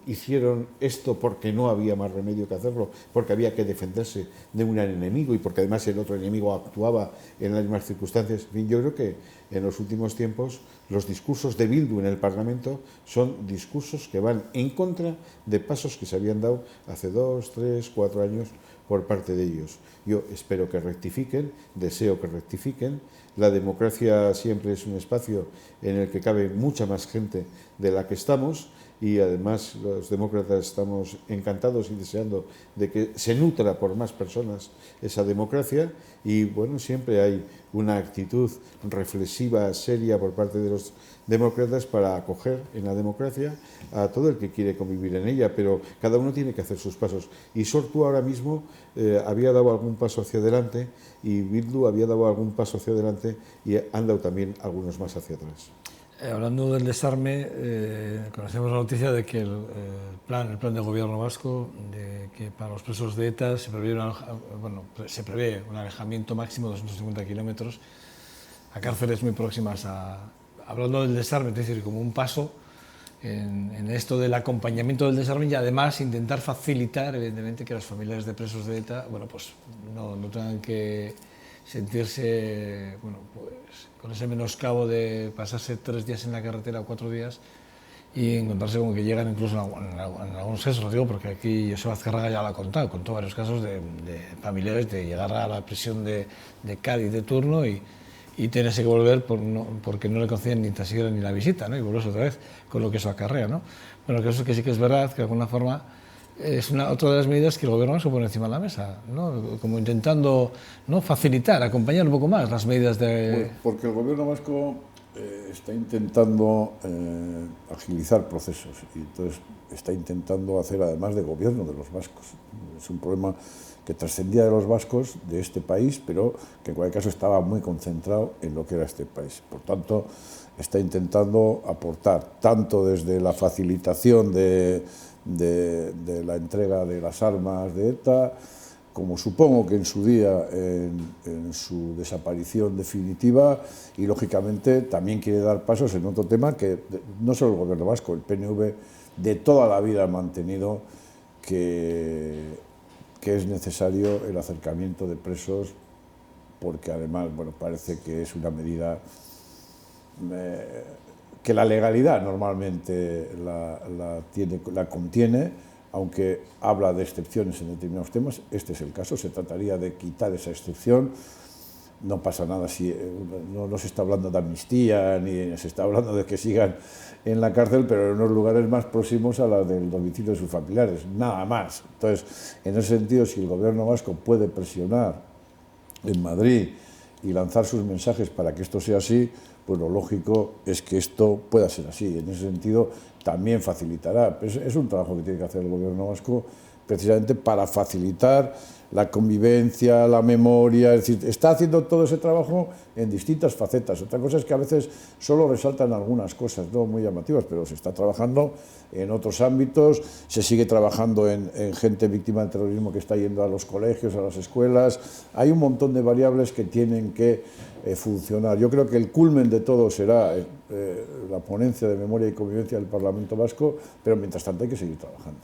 hicieron esto porque no había más remedio que hacerlo, porque había que defenderse de un enemigo y porque además el otro enemigo actuaba en las mismas circunstancias. En fin, yo creo que en los últimos tiempos los discursos de Bildu en el Parlamento son discursos que van en contra de pasos que se habían dado hace 2, 3, 4 años por parte de ellos. Yo espero que rectifiquen, deseo que rectifiquen. La democracia siempre es un espacio en el que cabe mucha más gente de la que estamos, y además los demócratas estamos encantados y deseando de que se nutra por más personas esa democracia, y bueno, siempre hay una actitud reflexiva, seria por parte de los demócratas para acoger en la democracia a todo el que quiere convivir en ella, pero cada uno tiene que hacer sus pasos. Y Sortu ahora mismo había dado algún paso hacia adelante, y Bildu había dado algún paso hacia adelante, y han dado también algunos más hacia atrás. Hablando del desarme, conocemos la noticia de que el plan de gobierno vasco, de que para los presos de ETA se prevé un alejamiento máximo de 250 kilómetros a cárceles muy próximas hablando del desarme, es decir, como un paso en esto del acompañamiento del desarme, y además intentar facilitar, evidentemente, que los familiares de presos de ETA, no tengan que sentirse, con ese menoscabo de pasarse 3 días en la carretera o 4 días y encontrarse con que llegan incluso en algunos casos, lo digo porque aquí Joseba Azcárraga ya lo ha contado, contó varios casos de familiares de llegar a la prisión de Cádiz de turno y tenerse que volver porque no le conceden ni tan siquiera ni la visita, ¿no? Y volverse otra vez, con lo que eso acarrea, ¿no? Bueno, que eso que sí que es verdad, que de alguna forma es otra de las medidas que el gobierno se pone encima de la mesa, ¿no? Como intentando, ¿no?, facilitar, acompañar un poco más las medidas de... Bueno, porque el gobierno vasco está intentando agilizar procesos, y entonces está intentando hacer además de gobierno de los vascos. Es un problema que trascendía de los vascos de este país, pero que en cualquier caso estaba muy concentrado en lo que era este país. Por tanto, está intentando aportar tanto desde la facilitación de la entrega de las armas de ETA, como supongo que en su día, en su desaparición definitiva, y lógicamente también quiere dar pasos en otro tema que no solo el gobierno vasco, el PNV de toda la vida ha mantenido, que es necesario el acercamiento de presos, porque además, parece que es una medida que la legalidad normalmente la contiene, aunque habla de excepciones en determinados temas. Este es el caso, se trataría de quitar esa excepción. No pasa nada si no se está hablando de amnistía, ni se está hablando de que sigan en la cárcel, pero en unos lugares más próximos a la del domicilio de sus familiares, nada más. Entonces, en ese sentido, si el gobierno vasco puede presionar en Madrid y lanzar sus mensajes para que esto sea así, pues lo lógico es que esto pueda ser así. En ese sentido, también facilitará. Es un trabajo que tiene que hacer el gobierno vasco precisamente para facilitar la convivencia, la memoria, es decir, está haciendo todo ese trabajo en distintas facetas. Otra cosa es que a veces solo resaltan algunas cosas, no muy llamativas, pero se está trabajando en otros ámbitos, se sigue trabajando en gente víctima del terrorismo que está yendo a los colegios, a las escuelas. Hay un montón de variables que tienen que funcionar. Yo creo que el culmen de todo será la ponencia de memoria y convivencia del Parlamento Vasco, pero mientras tanto hay que seguir trabajando.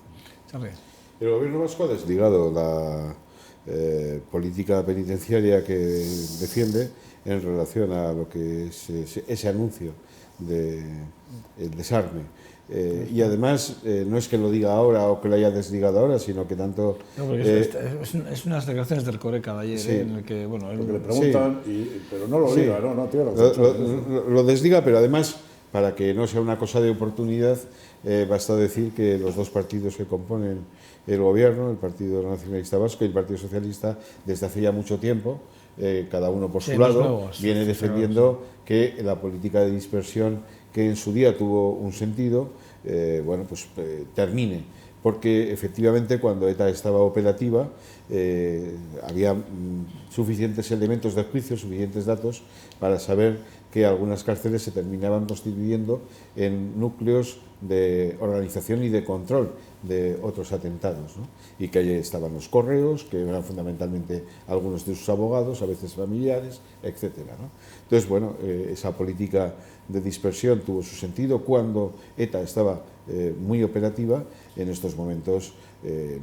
El gobierno vasco ha desligado la política penitenciaria que defiende en relación a lo que es ese anuncio del desarme. Y además, no es que lo diga ahora o que lo haya desligado ahora, sino que tanto... No, porque es unas declaraciones del Coreca de ayer, sí, en el que, porque le preguntan, sí, pero no lo diga, no tiene lo desliga, pero además, para que no sea una cosa de oportunidad, basta decir que los dos partidos que componen el gobierno, el Partido Nacionalista Vasco y el Partido Socialista, desde hace ya mucho tiempo, cada uno por su lado, viene defendiendo que la política de dispersión, que en su día tuvo un sentido, termine. Porque efectivamente cuando ETA estaba operativa había suficientes elementos de juicio, suficientes datos para saber que algunas cárceles se terminaban constituyendo en núcleos de organización y de control de otros atentados, ¿no? Y que allí estaban los correos, que eran fundamentalmente algunos de sus abogados, a veces familiares, etcétera, ¿no? Entonces, bueno, esa política de dispersión tuvo su sentido cuando ETA estaba muy operativa. En estos momentos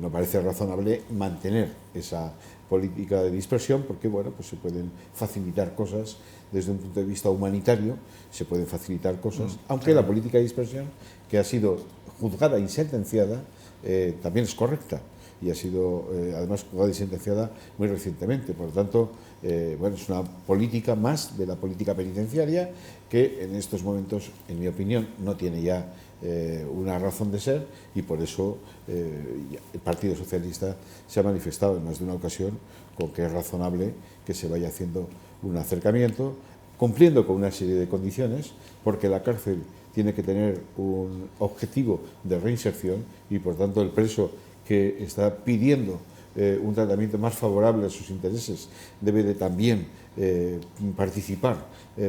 no parece razonable mantener esa política de dispersión porque, bueno, pues se pueden facilitar cosas desde un punto de vista humanitario, se pueden facilitar cosas, aunque la política de dispersión, que ha sido juzgada y sentenciada, también es correcta y ha sido además juzgada y sentenciada muy recientemente. Por lo tanto, bueno, es una política más de la política penitenciaria que en estos momentos, en mi opinión, no tiene ya una razón de ser, y por eso el Partido Socialista se ha manifestado en más de una ocasión con que es razonable que se vaya haciendo un acercamiento, cumpliendo con una serie de condiciones, porque la cárcel tiene que tener un objetivo de reinserción y, por tanto, el preso que está pidiendo un tratamiento más favorable a sus intereses debe de también participar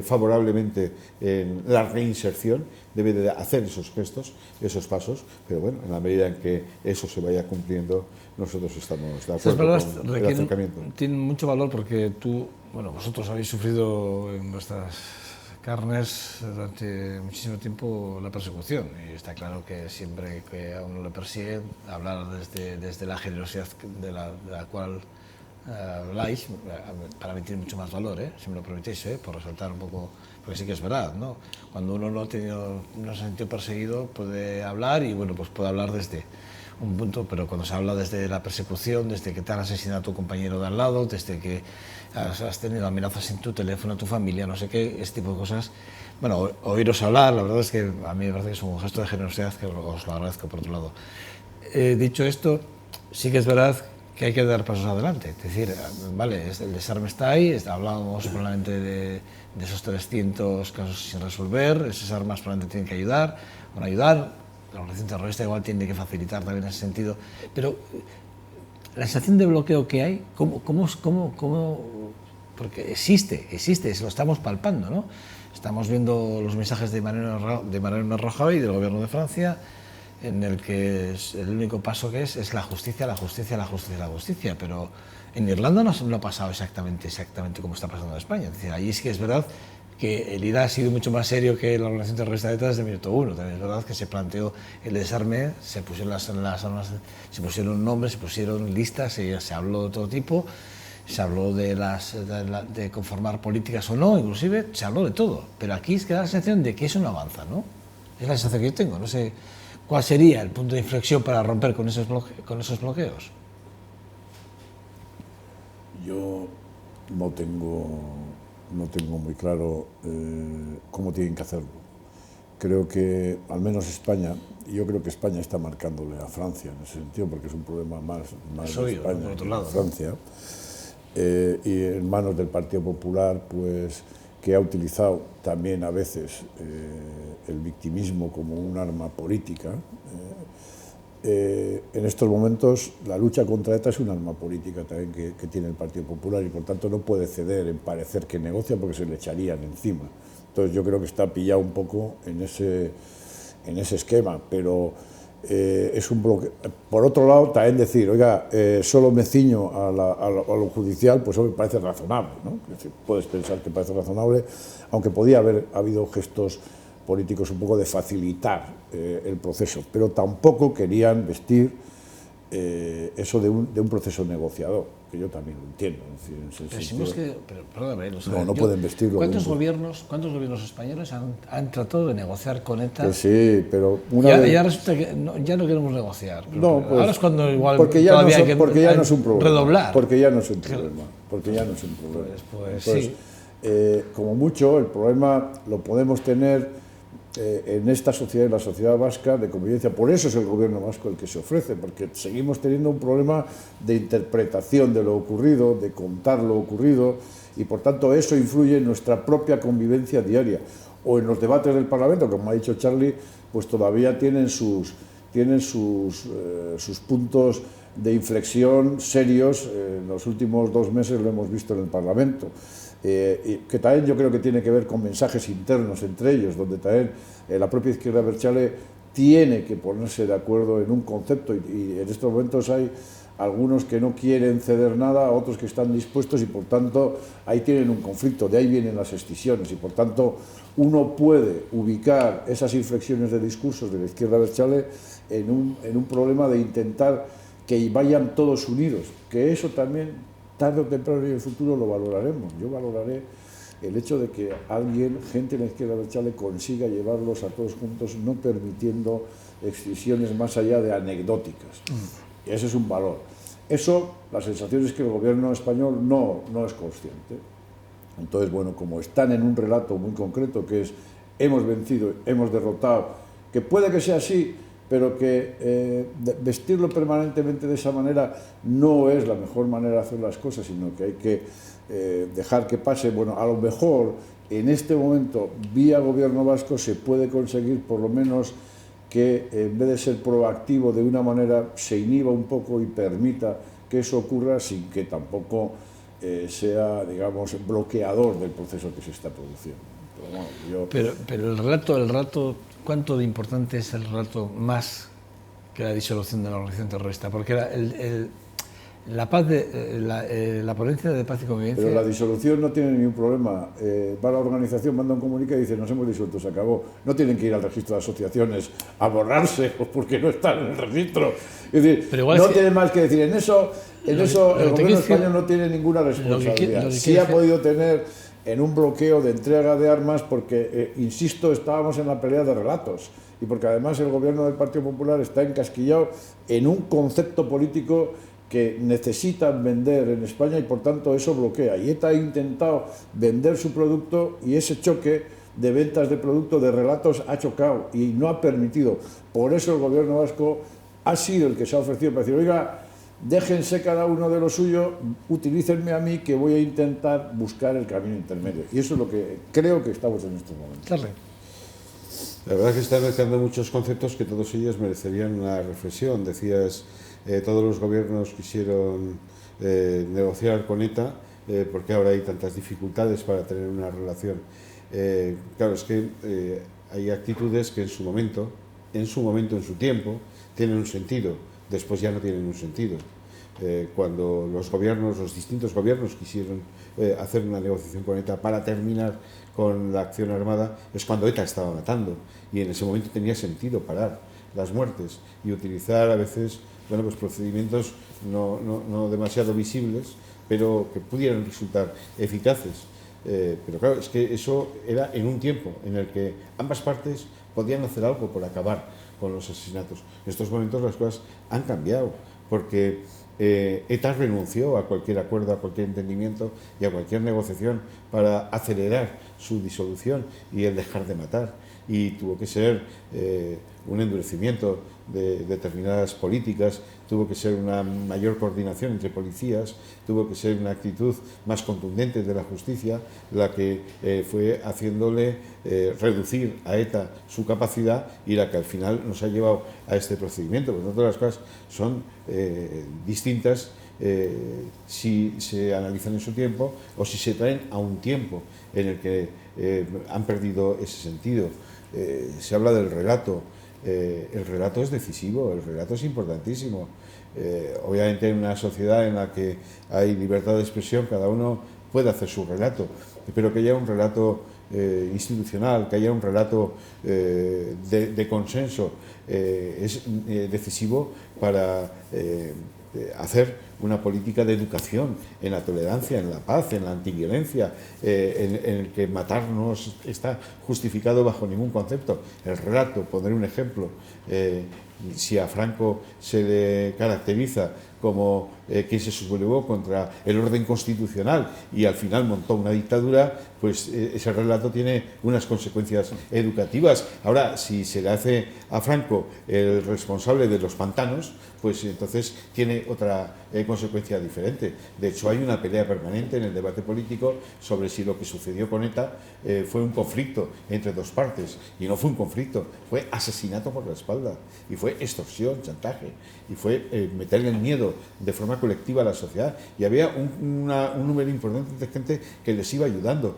favorablemente en la reinserción, debe de hacer esos gestos, esos pasos, pero bueno, en la medida en que eso se vaya cumpliendo, nosotros estamos de acuerdo con el acercamiento. Tienen mucho valor porque vosotros habéis sufrido en vuestras carnes durante muchísimo tiempo la persecución, y está claro que siempre que a uno le persiguen, hablar desde la generosidad de la cual habláis, para mí tiene mucho más valor, si me lo permitís, por resaltar un poco, porque sí que es verdad, ¿no? Cuando uno no se ha sentido perseguido puede hablar y, bueno, pues puede hablar desde un punto, pero cuando se habla desde la persecución, desde que te han asesinado a tu compañero de al lado, desde que has tenido amenazas en tu teléfono, a tu familia, no sé qué, este tipo de cosas. Bueno, oíros hablar, la verdad es que a mí me parece que es un gesto de generosidad que os lo agradezco por otro lado. Dicho esto, sí que es verdad que hay que dar pasos adelante. Es decir, vale, el desarme está ahí, hablábamos probablemente de esos 300 casos sin resolver, esas armas probablemente tienen que ayudar, van a ayudar, la organización terrorista igual tiene que facilitar también en ese sentido, pero la sensación de bloqueo que hay, ¿cómo? Porque existe, se lo estamos palpando, ¿no? Estamos viendo los mensajes de Emmanuel Rajoy y del gobierno de Francia, en el que el único paso que es la justicia, pero en Irlanda no ha pasado exactamente como está pasando en España. Es decir, allí sí que es verdad que el IRA ha sido mucho más serio que la organización terrorista de ETA desde el minuto uno. También es verdad que se planteó el desarme, se pusieron las armas, se pusieron nombres, se pusieron listas, se habló de todo tipo, se habló de conformar políticas o no, inclusive se habló de todo. Pero aquí es que da la sensación de que eso no avanza, ¿no? Es la sensación que yo tengo, no sé. ¿Cuál sería el punto de inflexión para romper con esos bloqueos? Yo no tengo muy claro cómo tienen que hacerlo. Creo que, al menos España, yo creo que España está marcándole a Francia en ese sentido, porque es un problema más de España por otro que lado, de Francia. Y en manos del Partido Popular, pues, que ha utilizado también a veces el victimismo como un arma política. En estos momentos la lucha contra ETA es un arma política también que tiene el Partido Popular, y por tanto no puede ceder en parecer que negocia, porque se le echarían encima. Entonces yo creo que está pillado un poco en ese esquema, pero es un bloque. Por otro lado, también decir, oiga, solo me ciño a lo judicial, pues eso me parece razonable, ¿no? Es decir, puedes pensar que parece razonable, aunque podía haber habido gestos políticos un poco de facilitar el proceso, pero tampoco querían vestir eso de un proceso negociador, que yo también lo entiendo. Perdóname, no pueden vestirlo. ¿Cuántos gobiernos españoles han tratado de negociar con ETA? Que sí, pero ya resulta que ya no queremos negociar. No, pues, ahora es cuando igual porque ya todavía no es un problema. Redoblar. Porque ya no es un problema. Pues entonces, sí. Como mucho, el problema lo podemos tener en esta sociedad, en la sociedad vasca, de convivencia. Por eso es el gobierno vasco el que se ofrece, porque seguimos teniendo un problema de interpretación de lo ocurrido, de contar lo ocurrido, y por tanto eso influye en nuestra propia convivencia diaria. O en los debates del Parlamento, como ha dicho Charlie, pues todavía tienen sus puntos de inflexión serios. En los últimos 2 meses lo hemos visto en el Parlamento. que también yo creo que tiene que ver con mensajes internos entre ellos, donde también la propia izquierda abertzale tiene que ponerse de acuerdo en un concepto, y en estos momentos hay algunos que no quieren ceder nada, otros que están dispuestos, y por tanto ahí tienen un conflicto, de ahí vienen las escisiones, y por tanto uno puede ubicar esas inflexiones de discursos de la izquierda abertzale en un problema de intentar que vayan todos unidos, que eso también tarde o temprano en el futuro lo valoraremos. Yo valoraré el hecho de que gente en la izquierda abertzale, consiga llevarlos a todos juntos, no permitiendo excisiones más allá de anecdóticas. Y ese es un valor. Eso, la sensación es que el gobierno español no es consciente. Entonces, bueno, como están en un relato muy concreto, que es hemos vencido, hemos derrotado, que puede que sea así, pero que vestirlo permanentemente de esa manera no es la mejor manera de hacer las cosas, sino que hay que dejar que pase. Bueno, a lo mejor en este momento, vía gobierno vasco, se puede conseguir por lo menos que en vez de ser proactivo de una manera, se inhiba un poco y permita que eso ocurra sin que tampoco sea, digamos, bloqueador del proceso que se está produciendo. Pero el relato, ¿cuánto de importante es el relato más que la disolución de la organización terrorista? Porque la ponencia de paz y convivencia... Pero la disolución no tiene ningún problema. Va a la organización, manda un comunicado y dice: nos hemos disuelto, se acabó. No tienen que ir al registro de asociaciones a borrarse porque no están en el registro. Es decir, no tiene más que decir. En eso el gobierno español no tiene ninguna responsabilidad. Sí ha podido tener en un bloqueo de entrega de armas porque, insisto, estábamos en la pelea de relatos, y porque además el gobierno del Partido Popular está encasquillado en un concepto político que necesitan vender en España, y por tanto eso bloquea. Y ETA ha intentado vender su producto, y ese choque de ventas de producto, de relatos, ha chocado y no ha permitido. Por eso el gobierno vasco ha sido el que se ha ofrecido para decir: oiga, déjense cada uno de lo suyo, utilícenme a mí, que voy a intentar buscar el camino intermedio. Y eso es lo que creo que estamos en estos momentos. Dale. La verdad es que están mezclando muchos conceptos que todos ellos merecerían una reflexión. Decías, todos los gobiernos quisieron negociar con ETA, porque ahora hay tantas dificultades para tener una relación. Claro, es que hay actitudes que en su momento, en su tiempo, tienen un sentido. Después ya no tienen un sentido. Cuando los distintos gobiernos quisieron hacer una negociación con ETA para terminar con la acción armada, es cuando ETA estaba matando, y en ese momento tenía sentido parar las muertes y utilizar a veces, bueno, pues procedimientos no demasiado visibles, pero que pudieran resultar eficaces. Pero claro, es que eso era en un tiempo en el que ambas partes podían hacer algo por acabar con los asesinatos. En estos momentos las cosas han cambiado, porque ETA renunció a cualquier acuerdo, a cualquier entendimiento y a cualquier negociación para acelerar su disolución y el dejar de matar. Y tuvo que ser un endurecimiento de determinadas políticas, tuvo que ser una mayor coordinación entre policías, tuvo que ser una actitud más contundente de la justicia la que fue haciéndole reducir a ETA su capacidad, y la que al final nos ha llevado a este procedimiento. Por lo tanto, las cosas son distintas si se analizan en su tiempo o si se traen a un tiempo en el que han perdido ese sentido. Se habla del relato. El relato es decisivo, el relato es importantísimo. Obviamente en una sociedad en la que hay libertad de expresión, cada uno puede hacer su relato, pero que haya un relato institucional, que haya un relato de consenso, es decisivo para hacer una política de educación en la tolerancia, en la paz, en la antiviolencia, en el que matar no está justificado bajo ningún concepto. El relato, pondré un ejemplo, si a Franco se le caracteriza como quien se sublevó contra el orden constitucional y al final montó una dictadura, pues ese relato tiene unas consecuencias educativas. Ahora, si se le hace a Franco el responsable de los pantanos, pues entonces tiene otra consecuencia diferente. De hecho, hay una pelea permanente en el debate político sobre si lo que sucedió con ETA fue un conflicto entre dos partes, y no fue un conflicto, fue asesinato por la espalda, y fue fue extorsión, chantaje, y fue meterle el miedo de forma colectiva a la sociedad. Y había un número importante de gente que les iba ayudando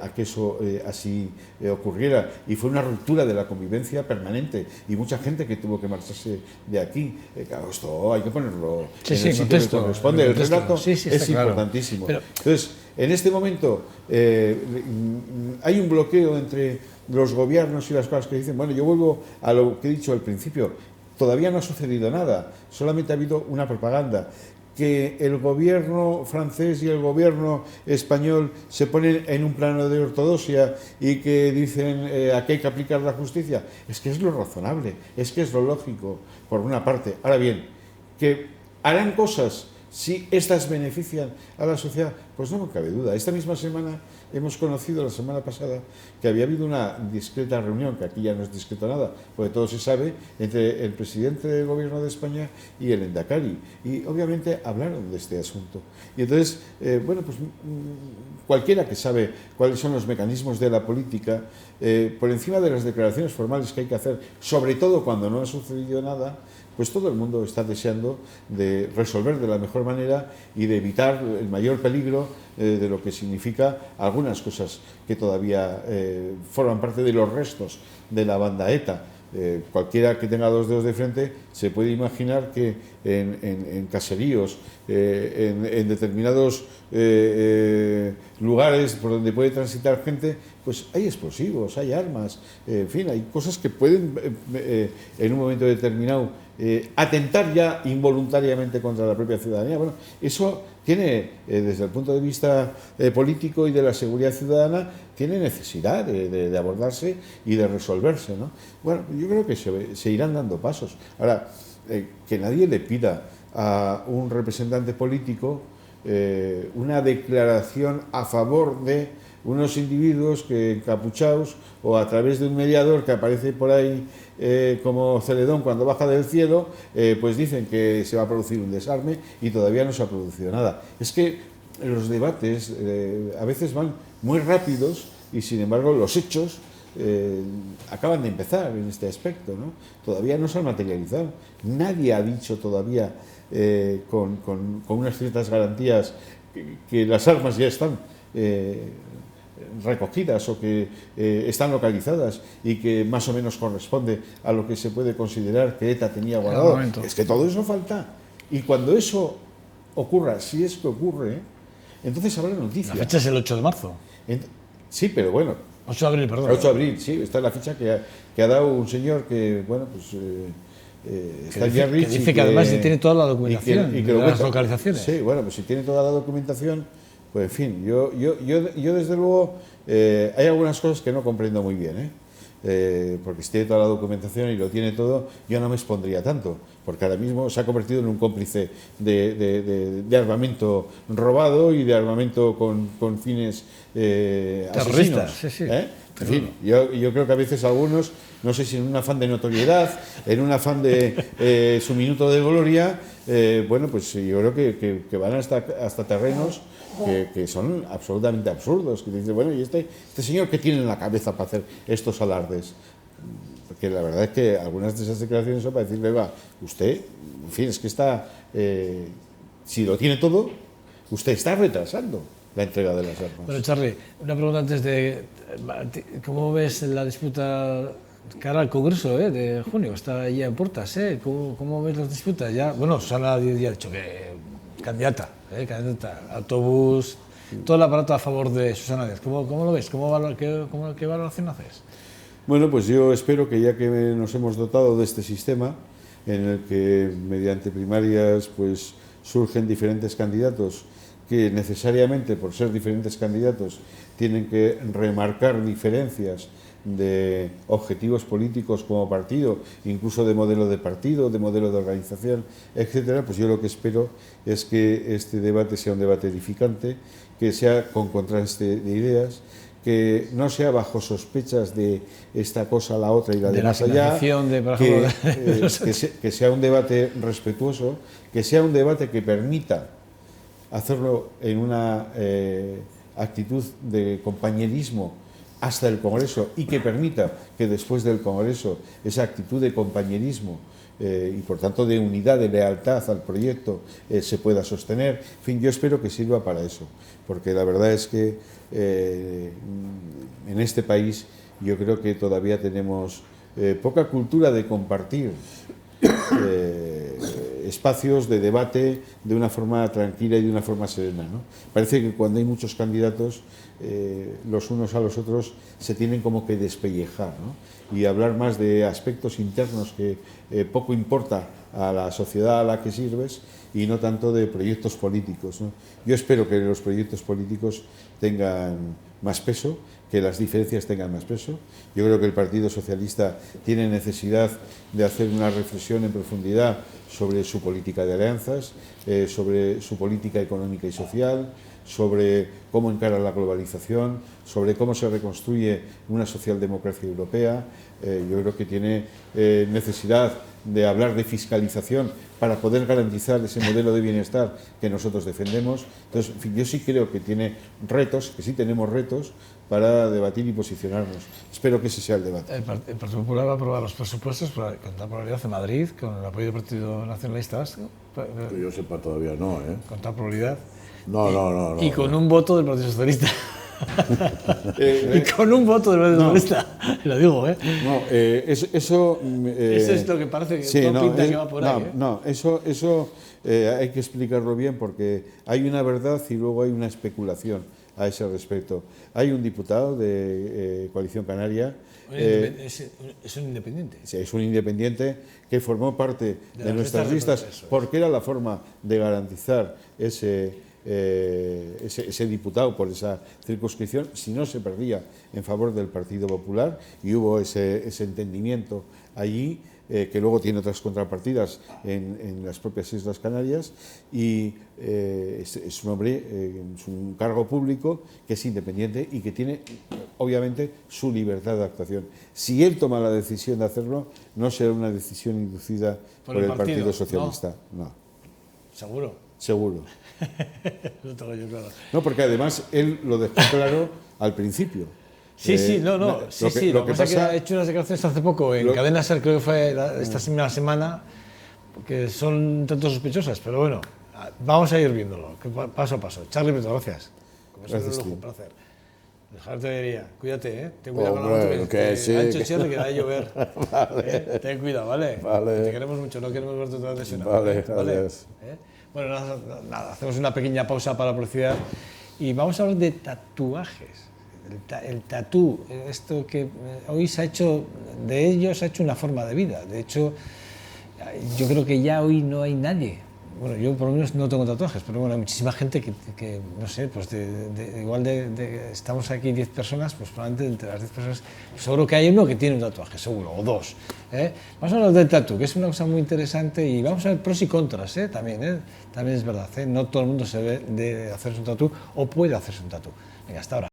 a que eso así ocurriera. Y fue una ruptura de la convivencia permanente y mucha gente que tuvo que marcharse de aquí. Claro, esto hay que ponerlo en el sitio que corresponde. El relato es importantísimo. Entonces, en este momento hay un bloqueo entre los gobiernos y las cosas que dicen. Bueno, yo vuelvo a lo que he dicho al principio. Todavía no ha sucedido nada, solamente ha habido una propaganda. Que el gobierno francés y el gobierno español se ponen en un plano de ortodoxia y que dicen aquí hay que aplicar la justicia, es que es lo razonable, es que es lo lógico, por una parte. Ahora bien, que harán cosas si estas benefician a la sociedad, pues no me cabe duda. Esta misma semana hemos conocido, la semana pasada, que había habido una discreta reunión, que aquí ya no es discreto nada, porque todo se sabe, entre el presidente del gobierno de España y el Endacari. Y obviamente hablaron de este asunto. Y entonces, bueno, pues cualquiera que sabe cuáles son los mecanismos de la política, por encima de las declaraciones formales que hay que hacer, sobre todo cuando no ha sucedido nada, pues todo el mundo está deseando de resolver de la mejor manera y de evitar el mayor peligro de lo que significa algunas cosas que todavía forman parte de los restos de la banda ETA. Cualquiera que tenga dos dedos de frente se puede imaginar que en caseríos, en determinados lugares por donde puede transitar gente, pues hay explosivos, hay armas, en fin, hay cosas que pueden en un momento determinado atentar ya involuntariamente contra la propia ciudadanía. Bueno, eso tiene, desde el punto de vista político y de la seguridad ciudadana, tiene necesidad de abordarse y de resolverse, ¿no? Bueno, yo creo que se irán dando pasos. Ahora, que nadie le pida a un representante político una declaración a favor de unos individuos que encapuchados o a través de un mediador que aparece por ahí como Celedón cuando baja del cielo, pues dicen que se va a producir un desarme y todavía no se ha producido nada. Es que los debates a veces van muy rápidos y sin embargo los hechos acaban de empezar en este aspecto, ¿no? Todavía no se han materializado. Nadie ha dicho todavía con unas ciertas garantías que las armas ya están recogidas o que están localizadas y que más o menos corresponde a lo que se puede considerar que ETA tenía guardado. Es que todo eso falta. Y cuando eso ocurra, si es que ocurre, entonces habrá noticia. La fecha es el 8 de marzo. Sí, pero bueno. 8 de abril, perdón. 8 de abril, sí. Esta es la fecha que ha dado un señor que, bueno, pues... que dice que además tiene toda la documentación y que de las localizaciones. Sí, bueno, pues si tiene toda la documentación, pues en fin, yo desde luego hay algunas cosas que no comprendo muy bien, porque si tiene toda la documentación y lo tiene todo, yo no me expondría tanto, porque ahora mismo se ha convertido en un cómplice de armamento robado y de armamento con fines terroristas, asesinos, sí. En fin, yo creo que a veces algunos, no sé si en un afán de notoriedad, en un afán de su minuto de gloria, bueno, pues yo creo que van hasta terrenos que son absolutamente absurdos, que dicen, bueno, ¿y este señor qué tiene en la cabeza para hacer estos alardes? Porque la verdad es que algunas de esas declaraciones son para decirle, va, usted, en fin, es que está, si lo tiene todo, usted está retrasando la entrega de las armas. Bueno, Charlie, una pregunta antes de... ¿Cómo ves la disputa cara al Congreso de junio? Está ya en puertas, ¿Cómo ves las disputas? Ya, bueno, Susana Díaz ya ha dicho que candidata, autobús, todo el aparato a favor de Susana Díaz. ¿Cómo lo ves? ¿Qué valoración haces? Bueno, pues yo espero que ya que nos hemos dotado de este sistema, en el que mediante primarias pues surgen diferentes candidatos que necesariamente por ser diferentes candidatos tienen que remarcar diferencias de objetivos políticos como partido, incluso de modelo de partido, de modelo de organización, etcétera, pues yo lo que espero es que este debate sea un debate edificante, que sea con contraste de ideas, que no sea bajo sospechas de esta cosa, la otra y la de más allá, que sea un debate respetuoso, que sea un debate que permita hacerlo en una actitud de compañerismo hasta el Congreso y que permita que después del Congreso esa actitud de compañerismo y por tanto de unidad, de lealtad al proyecto, se pueda sostener. En fin, yo espero que sirva para eso, porque la verdad es que en este país yo creo que todavía tenemos poca cultura de compartir espacios de debate de una forma tranquila y de una forma serena, ¿no? Parece que cuando hay muchos candidatos, los unos a los otros se tienen como que despellejar, ¿no? Y hablar más de aspectos internos que poco importa a la sociedad a la que sirves y no tanto de proyectos políticos, ¿no? Yo espero que los proyectos políticos tengan más peso, que las diferencias tengan más peso. Yo creo que el Partido Socialista tiene necesidad de hacer una reflexión en profundidad sobre su política de alianzas, sobre su política económica y social, sobre cómo encara la globalización, sobre cómo se reconstruye una socialdemocracia europea. Yo creo que tiene necesidad de hablar de fiscalización para poder garantizar ese modelo de bienestar que nosotros defendemos. Entonces, en fin, yo sí creo que tiene retos, que sí tenemos retos para debatir y posicionarnos. Espero que ese sea el debate. El Partido Popular va a aprobar los presupuestos con total probabilidad en Madrid, con el apoyo del Partido Nacionalista Vasco. Que yo sepa todavía no, ¿eh? Con total probabilidad. No. Y con un voto del Partido Socialista. Y con un voto del Partido Socialista. Lo digo, ¿eh? No, eso es lo que parece que sí, todo pinta que va por ahí. No, eso hay que explicarlo bien, porque hay una verdad y luego hay una especulación a ese respecto. Hay un diputado de Coalición Canaria. Es un independiente. Sí, es un independiente que formó parte de nuestras listas porque era la forma de garantizar ese diputado por esa circunscripción, si no se perdía en favor del Partido Popular, y hubo ese entendimiento allí, que luego tiene otras contrapartidas en las propias Islas Canarias, y es un hombre, es un cargo público que es independiente y que tiene obviamente su libertad de actuación. Si él toma la decisión de hacerlo, no será una decisión inducida por el Partido Socialista. No. ¿Seguro? Seguro. Lo tengo yo claro. No, porque además él lo dejó claro al principio. Sí, lo que pasa es que ha hecho unas declaraciones hace poco en Cadena Ser, creo que fue esta semana, que son un tanto sospechosas, pero bueno, vamos a ir viéndolo, paso a paso. Charly, muchas gracias. Gracias, un placer. Dejarte de diría, cuídate, ¿eh? Ten cuidado con la moto, que sí, ha hecho cierre, que da de llover. Vale. Ten cuidado, ¿vale? Vale. Te queremos mucho, no queremos verte toda lesionado. Vale, gracias. Bueno, nada, hacemos una pequeña pausa para la publicidad y vamos a hablar de tatuajes. El tatú, esto que hoy se ha hecho, de ellos se ha hecho una forma de vida. De hecho, yo creo que ya hoy no hay nadie. Bueno, yo por lo menos no tengo tatuajes, pero bueno, hay muchísima gente que no sé, pues igual estamos aquí 10 personas, pues probablemente entre las 10 personas, seguro que hay uno que tiene un tatuaje, seguro, o dos. Vamos a hablar del tatú, que es una cosa muy interesante, y vamos a ver pros y contras, también es verdad, no todo el mundo se ve de hacerse un tatú o puede hacerse un tatú. Venga, hasta ahora.